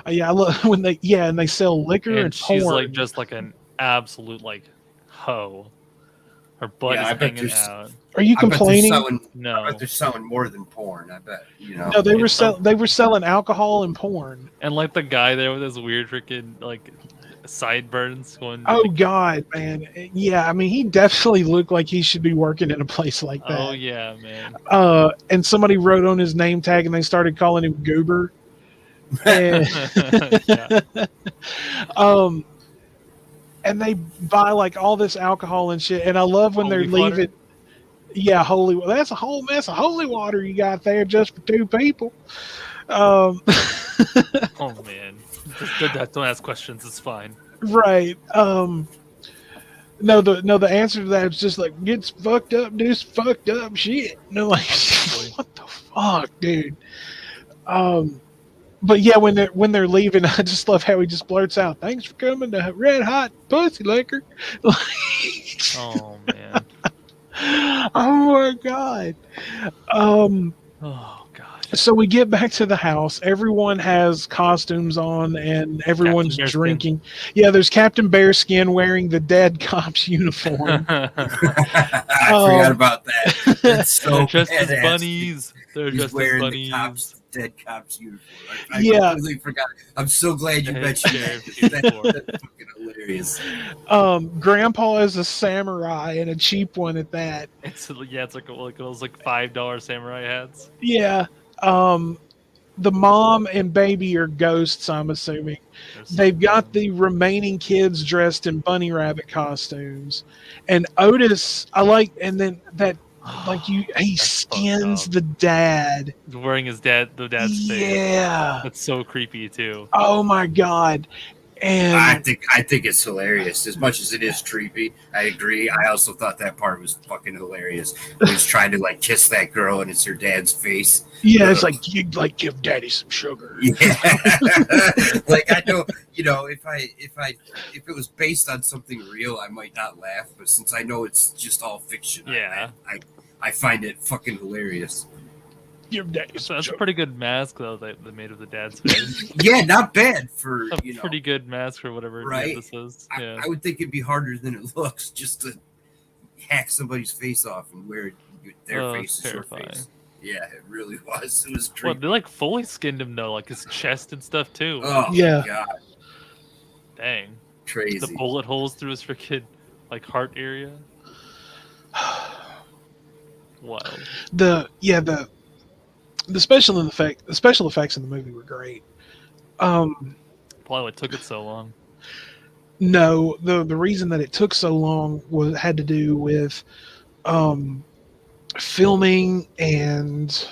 I love when and they sell liquor and she's porn. like just like an absolute like hoe. Her butt Yeah, I is bet hanging there's- out. Are you I bet they're complaining? selling. No. I bet they're selling more than porn. I bet No, they were It's they were selling alcohol and porn. And like the guy there with his weird freaking like sideburns going. Oh like, God, man. Yeah, I mean, he definitely looked like he should be working in a place like that. oh yeah, man. And somebody wrote on his name tag, and they started calling him Goober. And, Yeah. and they buy like all this alcohol and shit. And I love when Holy they're water? leaving. Yeah, that's a whole mess of holy water you got there just for two people. Oh man. Don't ask questions. It's fine. Right. No, the answer to that is just like, gets fucked up, do some fucked up shit. And they're like, what the fuck, dude? But yeah, when they're leaving, I just love how he just blurts out, "Thanks for coming to Red Hot Pussy Liquor." Oh man. Oh my God. Oh gosh. So we get back to the house. Everyone has costumes on, and everyone's Captain drinking. Yeah, there's Captain Bearskin wearing the dead cop's uniform. I forgot about that. That's so They're just as badass. bunnies. They're He's just as wearing bunnies. the dead cop's uniform. I Yeah. completely forgot. I'm so glad you Dead mentioned sheriff's that. uniform. That's fucking hilarious. Grandpa is a samurai, and a cheap one at that. It's like those like $5 samurai hats. Yeah. The mom and baby are ghosts, I'm assuming. They're so They've got dumb. the remaining kids dressed in bunny rabbit costumes. And Otis, I like, and then that, like, he That's fucked skins up. the dad. wearing the dad's face. Yeah. That's so creepy too. Oh my God. And I think it's hilarious. As much as it is creepy, I agree. I also thought that part was fucking hilarious. When he's trying to like kiss that girl and it's her dad's face. yeah, it's like, you'd like give daddy some sugar. Yeah. Like I know, if it was based on something real, I might not laugh, but since I know it's just all fiction, Yeah. I find it fucking hilarious. Your dad's That's a pretty good mask though. They made of the dad's face. Yeah, not bad for A pretty good mask for whatever right? this is. I, Yeah. I would think it'd be harder than it looks just to hack somebody's face off and wear their face as your terrifying. face. Yeah, it really was. It was Well, creepy. they like fully skinned him though, like his chest and stuff too. Oh Yeah. my god, Dang. crazy. The bullet holes through his freaking like heart area. Wild. The special effects in the movie were great. Probably what took it so long. No, the reason that it took so long had to do with filming, and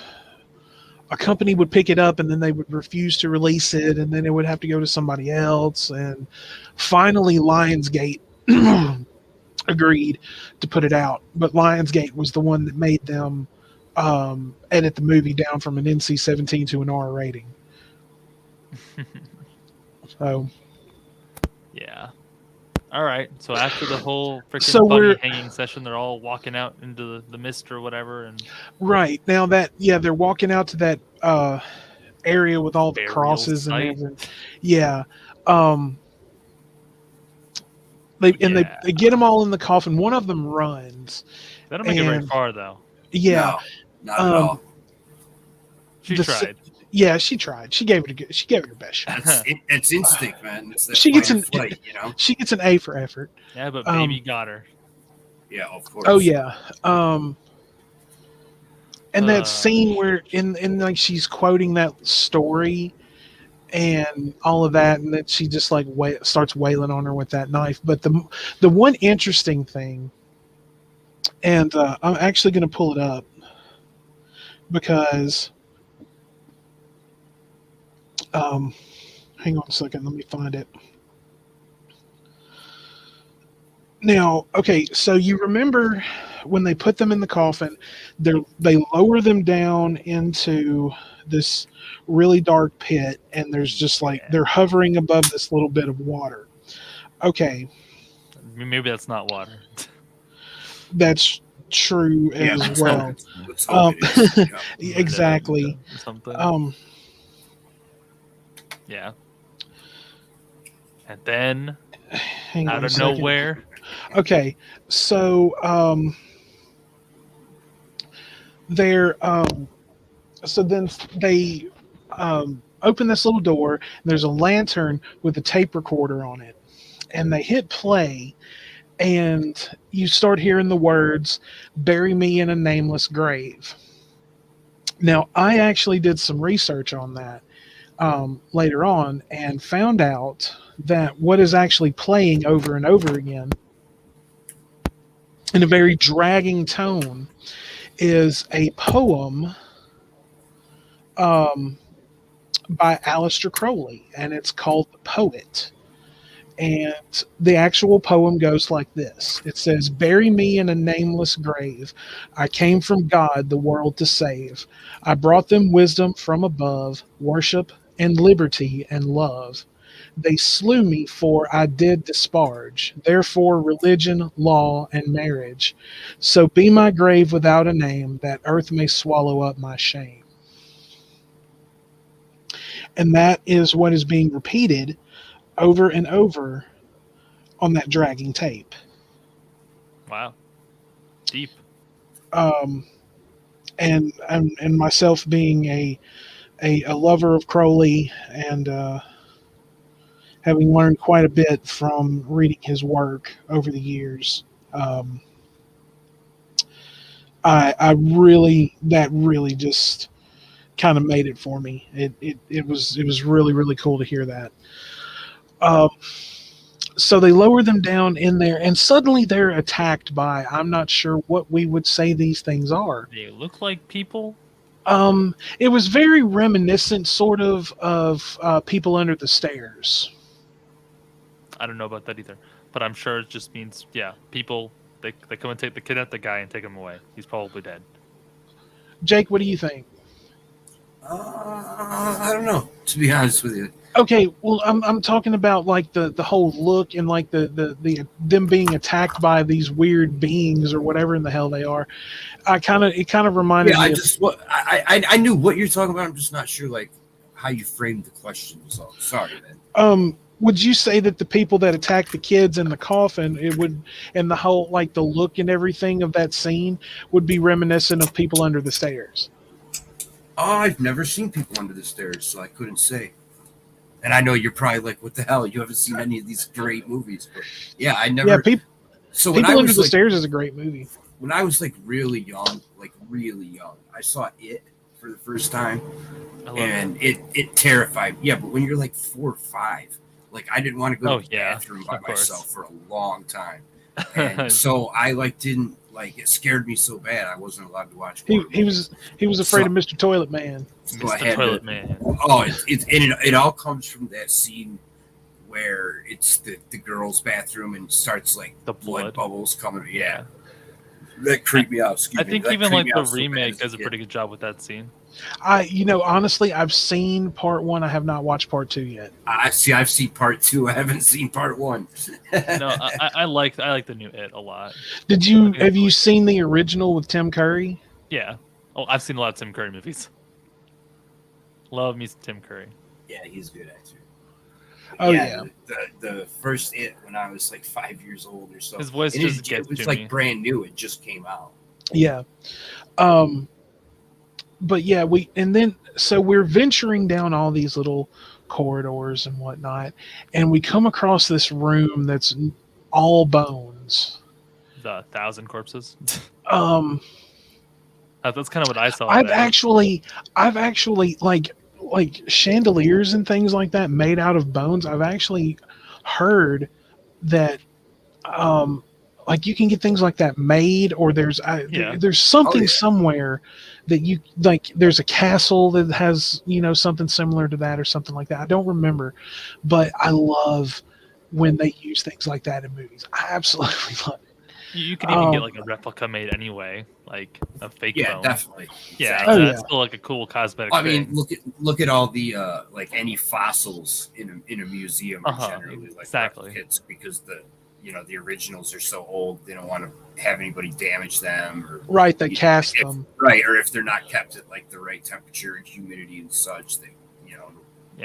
a company would pick it up and then they would refuse to release it, and then it would have to go to somebody else, and finally Lionsgate agreed to put it out. But Lionsgate was the one that made them edit the movie down from an NC-17 to an R rating. So Yeah. All right. So after the whole freaking So bunny we're- hanging session, they're all walking out into the mist or whatever, and right now that they're walking out to that area with all the Burial crosses and site. everything. Yeah. They get them all in the coffin. One of them runs. they don't make it very And- far though. Yeah. No, not at all. She the- tried. Yeah, she tried. She gave it her best shot. It's instinct, man. It's that She gets fight or an- flight, you know. She gets an A for effort. Yeah, but baby got her. Yeah, of course. Oh yeah. And that Uh, scene where in like she's quoting that story and all of that, and that she just like starts wailing on her with that knife. But the one interesting thing, and I'm actually going to pull it up because hang on a second, let me find it. Now, okay, so you remember when they put them in the coffin, they lower them down into this really dark pit, and there's just like they're hovering above this little bit of water. Okay, Maybe that's not water. that's true Yeah, as well. let's hope it is. Yeah. Exactly. Something. Yeah. And then Hang on out a of second. nowhere, Okay, so they're so then they open this little door, and there's a lantern with a tape recorder on it, and they hit play, and you start hearing the words, "Bury me in a nameless grave." Now, I actually did some research on that later on and found out that what is actually playing over and over again in a very dragging tone is a poem by Aleister Crowley, and it's called "The Poet." And the actual poem goes like this. It says, "Bury me in a nameless grave. I came from God the world to save. I brought them wisdom from above, worship and liberty and love. They slew me for I did disparage, therefore religion, law, and marriage. So be my grave without a name, that earth may swallow up my shame." And that is what is being repeated over and over on that dragging tape. wow, deep. And myself being a lover of Crowley, and having learned quite a bit from reading his work over the years, I really just kind of made it for me. It was really, really cool to hear that. So they lower them down in there, and suddenly they're attacked by, I'm not sure what we would say these things are. They look like people. It was very reminiscent, sort of People Under the Stairs. I don't know about that either, but I'm sure it just means people. They come and kidnap the guy and take him away. He's probably dead. Jake, what do you think? I don't know. To be honest with you, Okay, well, I'm talking about like the whole look and like the them being attacked by these weird beings or whatever in the hell they are. It kind of reminded Yeah, me of. I knew what you're talking about. I'm just not sure like how you framed the question. So sorry, man. Would you say that the people that attacked the kids in the coffin, it would, and the whole like the look and everything of that scene would be reminiscent of people under the stairs? Oh, I've never seen people under the stairs, so I couldn't say. And I know you're probably like, what the hell? You haven't seen any of these great movies. But yeah, I Yeah, never. So people under the stairs is a great movie. when I was like really young, I saw it for the first time, and it terrified me. Yeah, but when you're like 4 or 5, like I didn't want to go to the bathroom by myself for a long time, and so I like didn't like it scared me so bad I wasn't allowed to watch. He was afraid of Mr. Toilet Man. So Mr. Toilet Man. Oh, it all comes from that scene where it's the girl's bathroom and starts like The blood blood. bubbles coming. Yeah, that creeped me out. Excuse I me. think That even creeped like me the out so bad remake as a does a kid. pretty good job with that scene. Honestly, I've seen part 1. I have not watched part 2 yet. I've seen part 2. I haven't seen part 1. No, I like the new It a lot. Have you seen the original with Tim Curry? Yeah. Oh, I've seen a lot of Tim Curry movies. Love me some Tim Curry. Yeah, he's a good actor. Oh yeah. The first It when I was like 5 years old or so. His voice And just it gets was to like me. brand new. It just came out. Yeah. But yeah, so we're venturing down all these little corridors and whatnot, and we come across this room that's all bones. The 1,000 Corpses. Um, That's kind of what I saw. I've there. actually like chandeliers and things like that made out of bones. I've actually heard that like you can get things like that made, or there's there's something somewhere that you like. There's a castle that has something similar to that or something like that. I don't remember, but I love when they use things like that in movies. I absolutely love it. You can even get like a replica made anyway, like a fake Yeah, bone. definitely. Yeah, Exactly. that's still like a cool cosmetic. I mean, thing. look at all the like any fossils in a museum are generally like exactly replicas because the originals are so old they don't want to have anybody damage them or they cast them or if they're not kept at like the right temperature and humidity and such they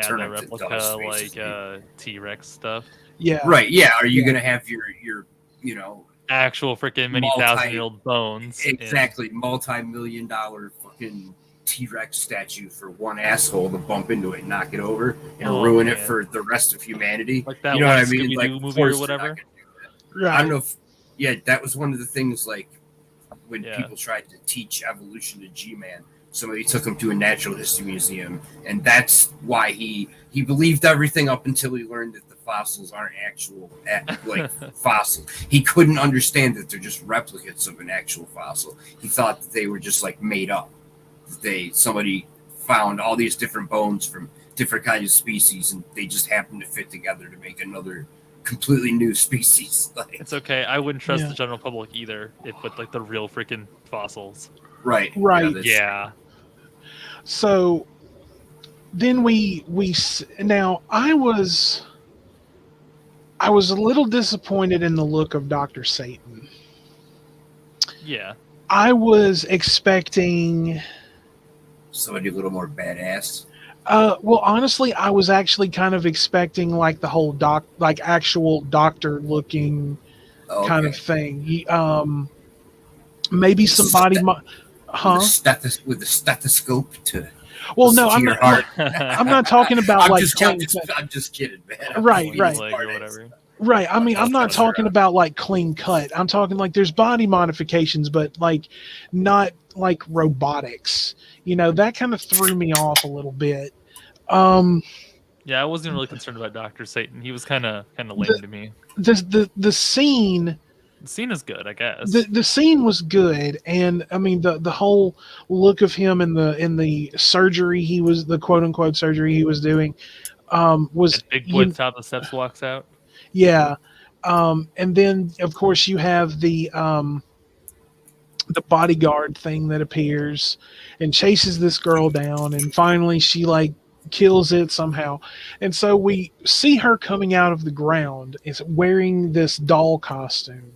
turn the into replica dull spaces. like T-Rex stuff. Yeah. Right. Yeah. Are you gonna have your actual freaking many 1,000-year-old bones? Exactly, multi-million-dollar fucking T-Rex statue for one asshole to bump into it and knock it over and ruin it for the rest of humanity. Like that you know one what I mean? Scooby-Doo Like movie or whatever. Right. I don't know if that was one of the things like when people tried to teach evolution to G-Man. Somebody took him to a natural history museum, and that's why he believed everything up until he learned that the fossils aren't actual like fossils. He couldn't understand that they're just replicates of an actual fossil. He thought that they were just like made up. Somebody found all these different bones from different kinds of species, and they just happened to fit together to make another completely new species. Like, it's okay. I wouldn't trust the general public either with like the real freaking fossils. Right. Yeah. So then now I was a little disappointed in the look of Dr. Satan. Yeah. I was expecting somebody a little more badass. Well, honestly, I was actually kind of expecting like the whole actual doctor looking kind of thing. Maybe somebody with a stethoscope to. Well, no, I'm not talking about I'm like. I'm just kidding, man. Right. Or whatever. Right. I mean, I'm not talking about like clean cut. I'm talking like there's body modifications, but like not like robotics. That kind of threw me off a little bit. Yeah, I wasn't really concerned about Dr. Satan. He was kind of lame to me. The scene. The scene is good, I guess. The scene was good, and I mean the whole look of him in the surgery the quote unquote surgery he was doing was that big boy top of the steps walks out. Yeah, and then of course you have the bodyguard thing that appears and chases this girl down, and finally she like kills it somehow. And so we see her coming out of the ground is wearing this doll costume,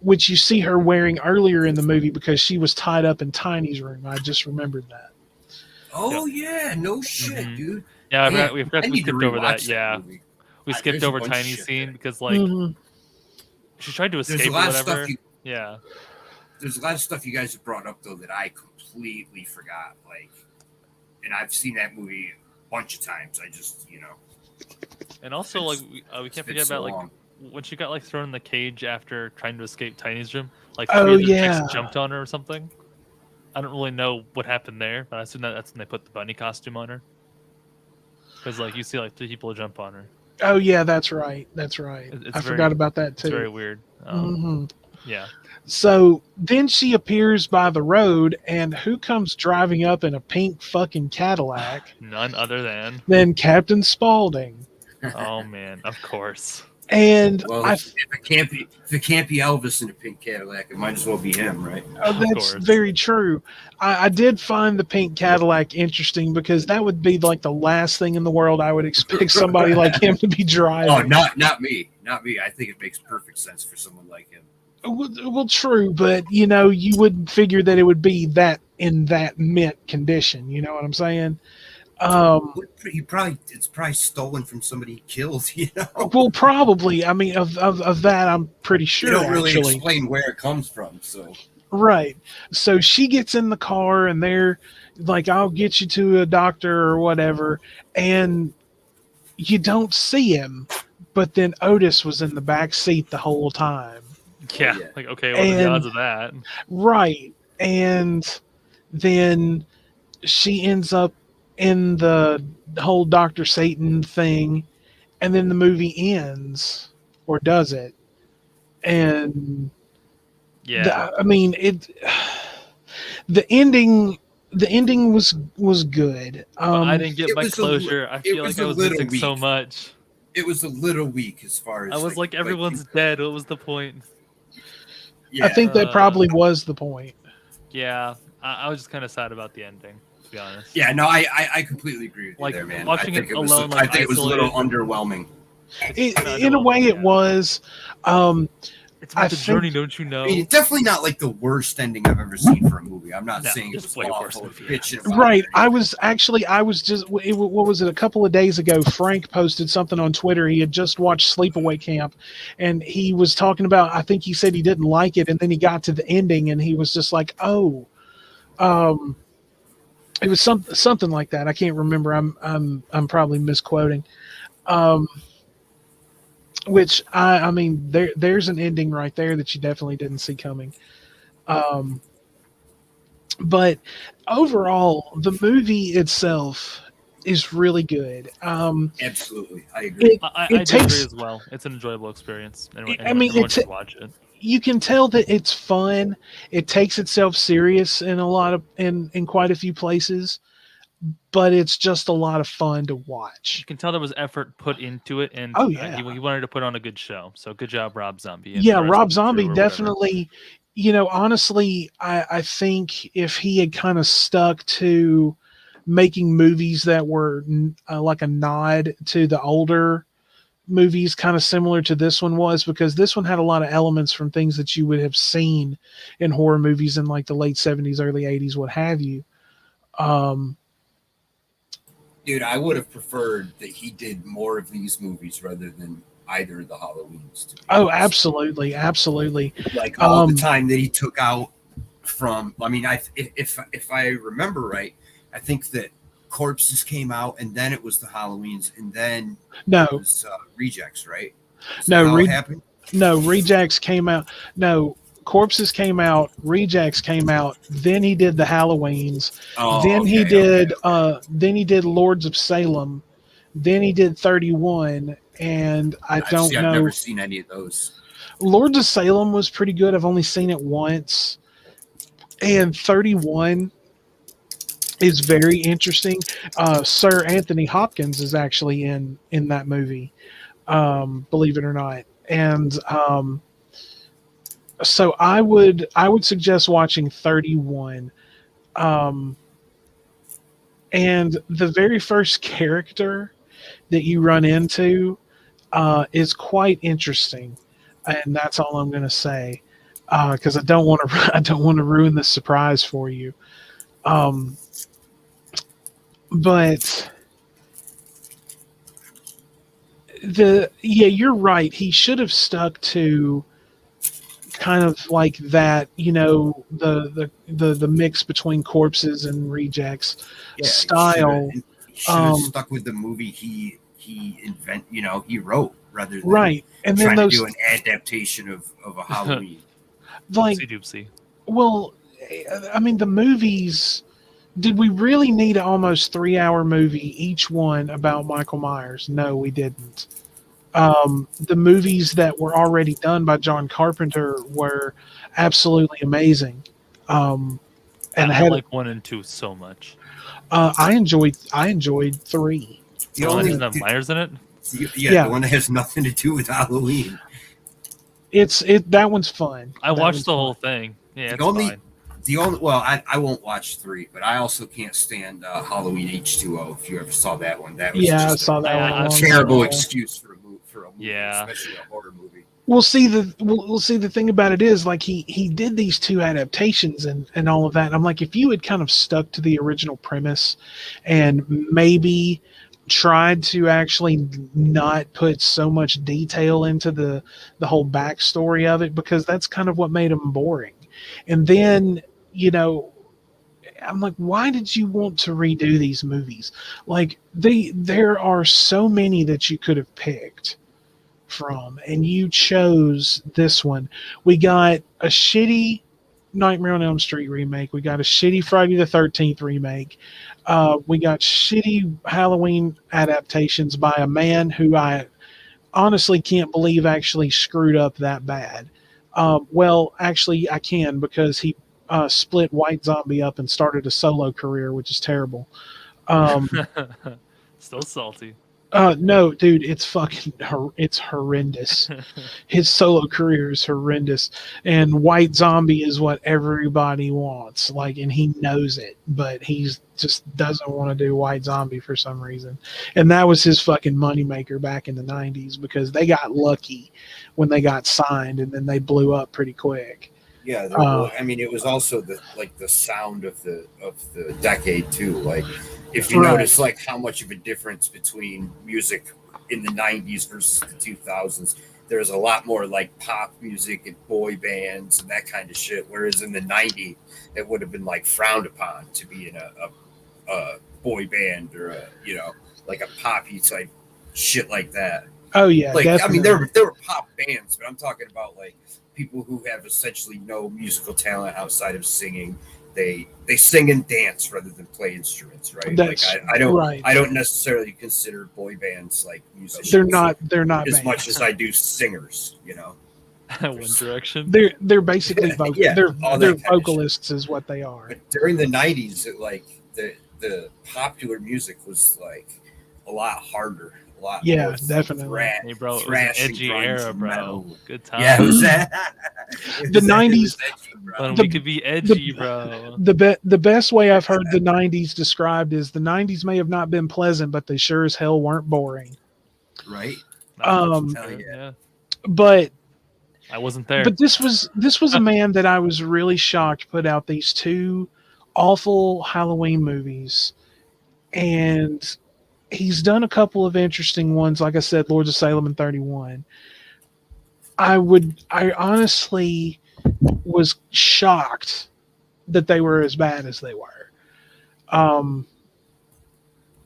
which you see her wearing earlier in the movie because she was tied up in Tiny's room. I just remembered that. Oh yeah, no shit, Mhm. dude. Yeah, Man, we I need to skipped over that. rewatch Yeah, movie. we skipped There's a over bunch of Tiny's shit scene there. because like Mhm. she tried to There's a escape or lot of whatever. stuff Yeah. There's a lot of stuff you guys have brought up though that I completely forgot. Like, and I've seen that movie a bunch of times. I just, And also, like, we can't forget about long. like when she got like thrown in the cage after trying to escape Tiny's gym. Like Oh, three other yeah. chicks jumped on her or something. I don't really know what happened there, but I assume that's when they put the bunny costume on her. Because like you see like 3 people jump on her. Oh yeah, that's right. That's right. It's I very forgot about that it's very too. weird. Hmm. Yeah. So then she appears by the road, and who comes driving up in a pink fucking Cadillac? None other than Than Captain Spaulding. oh man, of course. And Well, if it can't be Elvis in a pink Cadillac, it might as well be him, right? Of that's course. very true. I did find the pink Cadillac interesting because that would be like the last thing in the world I would expect somebody like him to be driving. Oh, not me. I think it makes perfect sense for someone like him. Well, true, but you would figure that it would be that in that mint condition. You know what I'm saying? It's probably stolen from somebody he killed. Well, probably. I mean, of that, I'm pretty sure. They don't really actually explain where it comes from. So right. So she gets in the car, and they're like, "I'll get you to a doctor or whatever," and you don't see him. But then Otis was in the back seat the whole time. Yeah. yeah. Like okay, what are the odds of that? Right. And then she ends up in the whole Dr. Satan thing, and then the movie ends, or does it? And Yeah. I mean, the ending was good. But I didn't get it my was closure. I feel was like I a was little missing so weak. much. It was a little weak as far as I was like everyone's dead. What was the point? Yeah. I think that probably was the point. Yeah, I was just kind of sad about the ending, to be honest. Yeah, no, I completely agree with you Like, there, man. watching I think it was, alone, I like, think it was a little isolated. underwhelming. In a way, it was. It's about the journey, don't you know? I mean, definitely not like the worst ending I've ever seen for a movie. I'm not No, saying it it's was way worse awful. movie, yeah. Bitching about Right. it. I was just, what was it, a couple of days ago, Frank posted something on Twitter. He had just watched Sleepaway Camp, and he was talking about, I think he said he didn't like it, and then he got to the ending, and he was just like, oh, it was something like that. I can't remember. I'm probably misquoting. Which I mean, there's an ending right there that you definitely didn't see coming. But overall, the movie itself is really good. Absolutely, I agree. I it do agree takes. as well. It's an enjoyable experience. I mean, Everyone should watch it. You can tell that it's fun. It takes itself serious in a lot of in quite a few places, but it's just a lot of fun to watch. You can tell there was effort put into it, and Oh yeah, he wanted to put on a good show. So good job, Rob Zombie. And yeah. the rest Rob of the Zombie crew or whatever. definitely. Honestly, I think if he had kind of stuck to making movies that were like a nod to the older movies, kind of similar to this one was, because this one had a lot of elements from things that you would have seen in horror movies in like the late 70s, early 80s, what have you. Dude, I would have preferred that he did more of these movies rather than either of the Halloweens. Oh, absolutely, absolutely. Like all the time that he took out from. I mean, if I remember right, I think that Corpses came out, and then it was the Halloweens, and then it was Rejects, right? Happened? No, Rejects came out. No, Corpses came out. Rejects came out. Then he did the Halloweens. Then he did Lords of Salem. Then he did 31, and I've never seen any of those. Lords of Salem was pretty good. I've only seen it once, and 31 is very interesting. Sir Anthony Hopkins is actually in that movie, believe it or not. And so I would suggest watching 31. And the very first character that you run into is quite interesting, and that's all I'm going to say because I don't want to I don't want to ruin the surprise for you. Um, but you're right. He should have stuck to kind of like that, the mix between corpses and rejects Yeah, style. he should have stuck with the movie he wrote rather than Right, and then trying to those do an adaptation of a Halloween. like, Oopsie doopsie. well, I mean, the movies. Did we really need an almost 3 hour movie, each one about Michael Myers? No, we didn't. The movies that were already done by John Carpenter were absolutely amazing. And I had like 1 and 2 so much. I enjoyed 3. The The one that only doesn't have Myers in it. Yeah. the one that has nothing to do with Halloween. That one's fun. I That watched one's the fun. whole thing. Yeah, it's only fine. I won't watch 3, but I also can't stand Halloween H2O. If you ever saw that one, that was Yeah, I just saw that one. I- A a long terrible time ago. excuse for a movie, Yeah. especially a horror movie. We'll see the thing about it is like he did these 2 adaptations and all of that. And I'm like, if you had kind of stuck to the original premise and maybe tried to actually not put so much detail into the whole backstory of it, because that's kind of what made them boring. And then, I'm like, why did you want to redo these movies? Like there are so many that you could have picked from, and you chose this one. We got a shitty Nightmare on Elm Street remake. We got a shitty Friday the 13th remake. We got shitty Halloween adaptations by a man who I honestly can't believe actually screwed up that bad. Well, actually, I can, because he split White Zombie up and started a solo career, which is terrible. Um, Still salty. no, dude, it's horrendous. His solo career is horrendous, and White Zombie is what everybody wants, like, and he knows it, but he's just doesn't want to do White Zombie for some reason. And that was his fucking moneymaker back in the 90s, because they got lucky when they got signed, and then they blew up pretty quick. Yeah, I mean, it was also the sound of the decade too. Like, if you Right. notice, like how much of a difference between music in the '90s versus the 2000s. There's a lot more like pop music and boy bands and that kind of shit. Whereas in the '90s, it would have been like frowned upon to be in a boy band or like a poppy type shit like that. Oh yeah, Like, I mean, definitely. there were pop bands, but I'm talking about like people who have essentially no musical talent outside of singing. They sing and dance rather than play instruments, right? That's like I don't right. I don't necessarily consider boy bands like musicians. They're not as bands. much as I do singers. One Direction. They're basically Yeah, they're all that they're kind of vocalists is what they are. But during the '90s, the popular music was like a lot harder, a lot Yeah, more definitely. Hey, bro, it was an thrash and edgy grunge era, bro. metal. Good time. Yeah, it was that. The 90s When the- we could be edgy, bro. The best way I've heard the 90s described is the 90s may have not been pleasant, but they sure as hell weren't boring. right? That's yeah. yeah. But I wasn't there. but this was a man that I was really shocked put out these 2 awful Halloween movies, and he's done a couple of interesting ones, like I said, Lords of Salem and 31. I honestly was shocked that they were as bad as they were.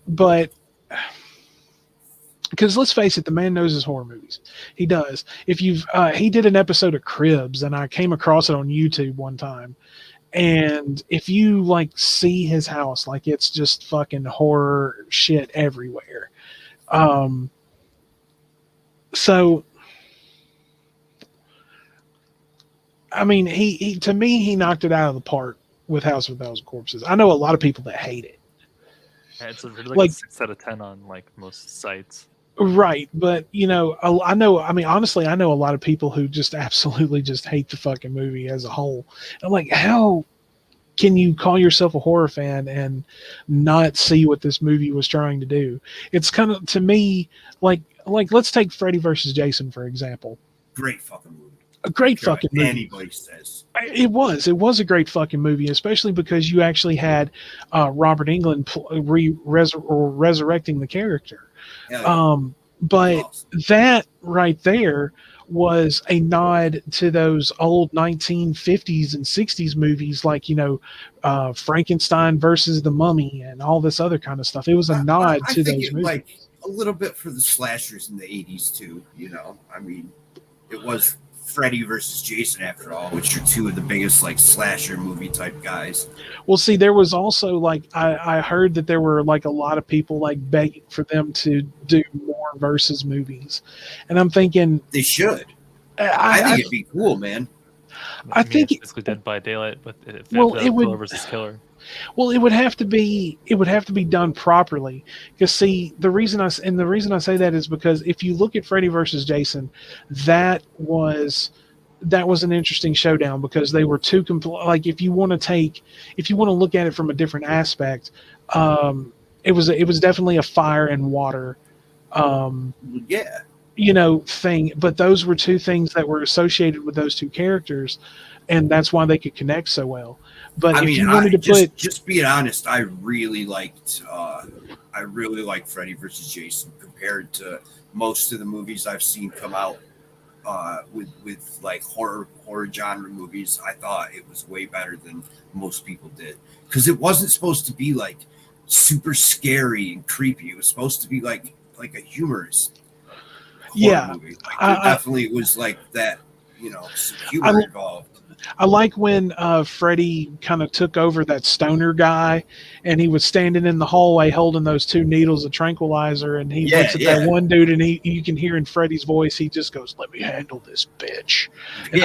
But because let's face it, the man knows his horror movies. He does. If you've he did an episode of Cribs, and I came across it on YouTube one time. And if you like see his house, like, it's just fucking horror shit everywhere. So I mean, he to me, he knocked it out of the park with House of a Thousand Corpses. I know a lot of people that hate it. Yeah, it's really like- a 6 out of 10 on like most sites. Right, but I mean, honestly, I know a lot of people who just absolutely just hate the fucking movie as a whole. I'm like, how can you call yourself a horror fan and not see what this movie was trying to do? It's kind of, to me, like let's take Freddy versus Jason for example. Great fucking movie. A great Care what fucking movie. anybody says. It was a great fucking movie, especially because you actually had Robert Englund resurrecting the character. Hell yeah. But Awesome. that right there was a nod to those old 1950s and 60s movies, like Frankenstein versus the Mummy and all this other kind of stuff. It was a nod I to think those it, movies. like a little bit for the slashers in the 80s too. I mean, it was Freddy versus Jason after all, which are two of the biggest like slasher movie type guys. Well, see, there was also like I heard that there were like a lot of people like begging for them to do more versus movies, and I'm thinking They should. I I think it'd be cool, man. I think it's basically Dead by Daylight, but Well, it would- Killer versus Killer. well, it would have to be done properly. Because see, the reason I say that is because if you look at Freddy versus Jason, that was an interesting showdown because they were two like if you want to look at it from a different aspect, it was definitely a fire and water Yeah. thing, but those were two things that were associated with those two characters, and that's why they could connect so well. But if you wanted to put just being honest, I really liked Freddy versus Jason compared to most of the movies I've seen come out with like horror genre movies. I thought it was way better than most people did because it wasn't supposed to be like super scary and creepy. It was supposed to be like a humorous horror movie. Like, there definitely was like that, some humor involved. I like when Freddy kind of took over that stoner guy, and he was standing in the hallway holding those two needles of tranquilizer, and he looks at that one dude, and you can hear in Freddy's voice, he just goes, "Let me handle this, bitch." And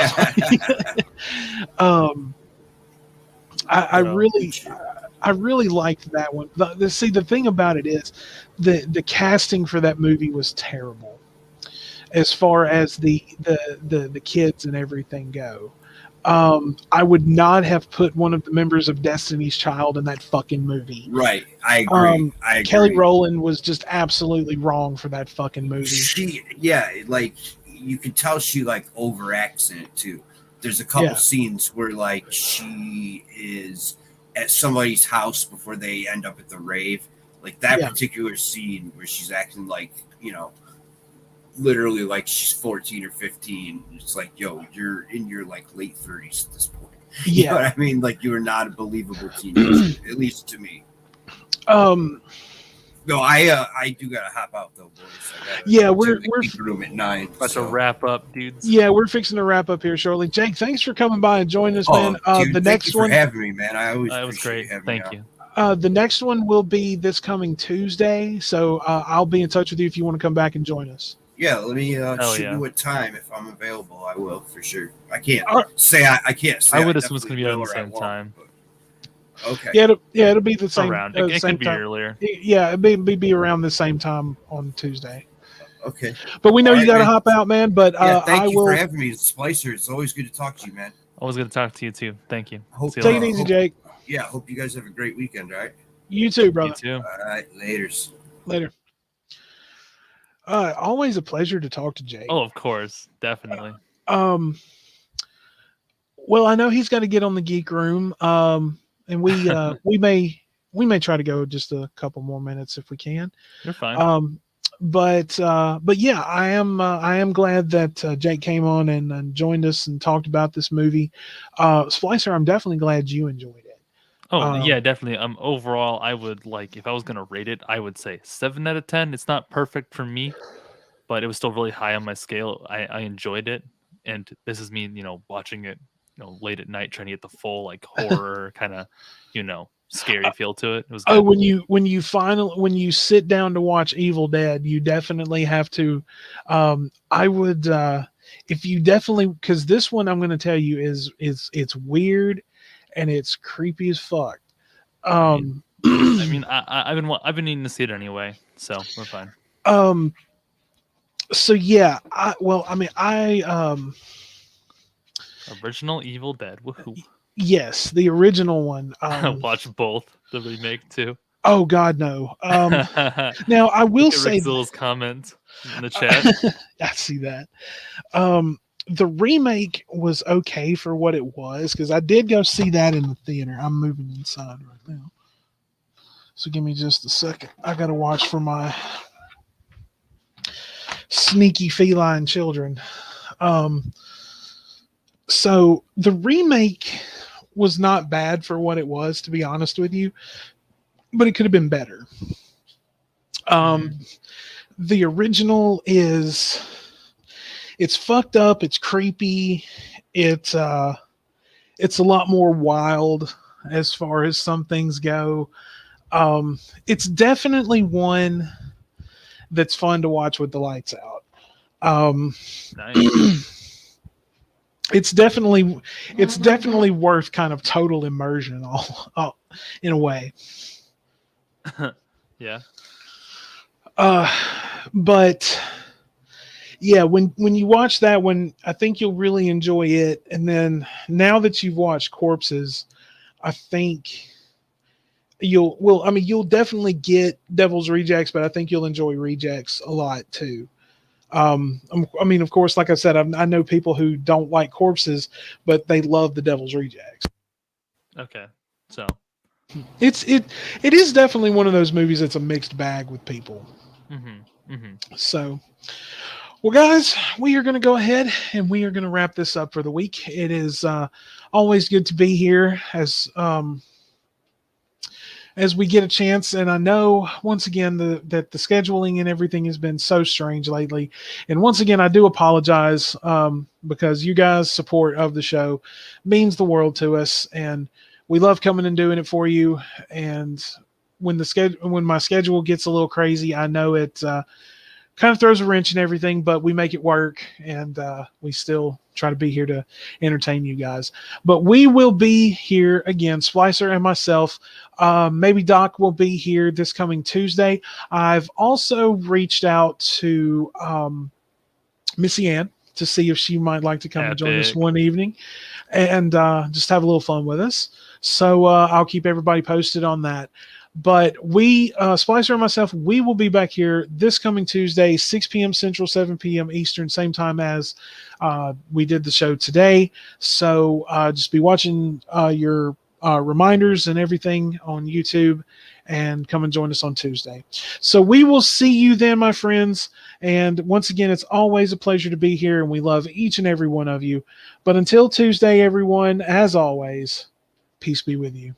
I really liked that one. The thing about it is, the casting for that movie was terrible, as far as the kids and everything go. I would not have put one of the members of Destiny's Child in that fucking movie. Right. I agree. Kelly Rowland was just absolutely wrong for that fucking movie. Like you can tell she like overacts in it too. There's a couple scenes where like she is at somebody's house before they end up at the rave. Like that particular scene where she's acting like, literally like she's 14 or 15. It's like, yo, you're in your like late 30s at this point. You know what I mean? Like you are not a believable teenager, at least to me. No, I do gotta hop out though, boys. We're room at 9. About to wrap up, dudes. Yeah, we're fixing to wrap up here shortly. Jake, thanks for coming by and joining us, man. Dude, the next one for having me, man. I always that was great. Thank you. The next one will be this coming Tuesday, so I'll be in touch with you if you want to come back and join us. Yeah, let me shoot you a time if I'm available. I will for sure. I can't say I can't say. I would assume it's going to be around the same time. Okay. Yeah, it'll be the same. Around. It same could be time. earlier. Yeah, it'll be around the same time on Tuesday. Okay. But we know you got to hop out, man. But thank you for having me, Splicer. It's always good to talk to you, man. Always good to talk to you too. Thank you. Take it easy, Jake. Yeah, hope you guys have a great weekend. All right. You too, brother. You too. All right, laters. Later. Always a pleasure to talk to Jake. Oh, of course, definitely. Well, I know he's got to get on the Geek Room, and we may try to go just a couple more minutes if we can. You're fine. But yeah, I am glad that Jake came on and joined us and talked about this movie. Splicer, I'm definitely glad you enjoyed it. Oh yeah, definitely. Overall, I would if I was gonna rate it, I would say 7 out of 10. It's not perfect for me, but it was still really high on my scale. I enjoyed it, and this is me, watching it, late at night, trying to get the full horror kind of, scary feel to it. It was good. When you sit down to watch Evil Dead, you definitely have to. I would if you definitely, because this one I'm going to tell you is it's weird. And it's creepy as fuck. I've been needing to see it anyway, so we're fine. So yeah, I Original Evil Dead. Woohoo! Yes, the original one. Watch both the remake too. Oh God, no. Now I will Look at say, Rickzill's comment in the chat. I see that. The remake was okay for what it was because I did go see that in the theater. I'm moving inside right now, so give me just a second. I got to watch for my sneaky feline children. So the remake was not bad for what it was, to be honest with you, but it could have been better. The original is, it's fucked up, it's creepy, it's a lot more wild as far as some things go. It's definitely one that's fun to watch with the lights out. Nice. It's definitely worth kind of total immersion all in a way. Yeah. But yeah, when you watch that one, I think you'll really enjoy it. And then now that you've watched Corpses, I think you'll definitely get Devil's Rejects, but I think you'll enjoy Rejects a lot too. I mean, of course, like I said, I know people who don't like Corpses, but they love the Devil's Rejects. Okay. So It is definitely one of those movies that's a mixed bag with people. So, well, guys, we are going to go ahead and we are going to wrap this up for the week. It is always good to be here as we get a chance. And I know once again that the scheduling and everything has been so strange lately. And once again, I do apologize because you guys' support of the show means the world to us, and we love coming and doing it for you. And when my schedule gets a little crazy, I know it kind of throws a wrench in everything, but we make it work, and we still try to be here to entertain you guys. But we will be here again, Splicer and myself. Maybe Doc will be here this coming Tuesday. I've also reached out to Missy Ann to see if she might like to come and join us one evening and just have a little fun with us. So I'll keep everybody posted on that. But we, Splicer and myself, we will be back here this coming Tuesday, 6 p.m. Central, 7 p.m. Eastern, same time as we did the show today. So just be watching your reminders and everything on YouTube, and come and join us on Tuesday. So we will see you then, my friends. And once again, it's always a pleasure to be here, and we love each and every one of you. But until Tuesday, everyone, as always, peace be with you.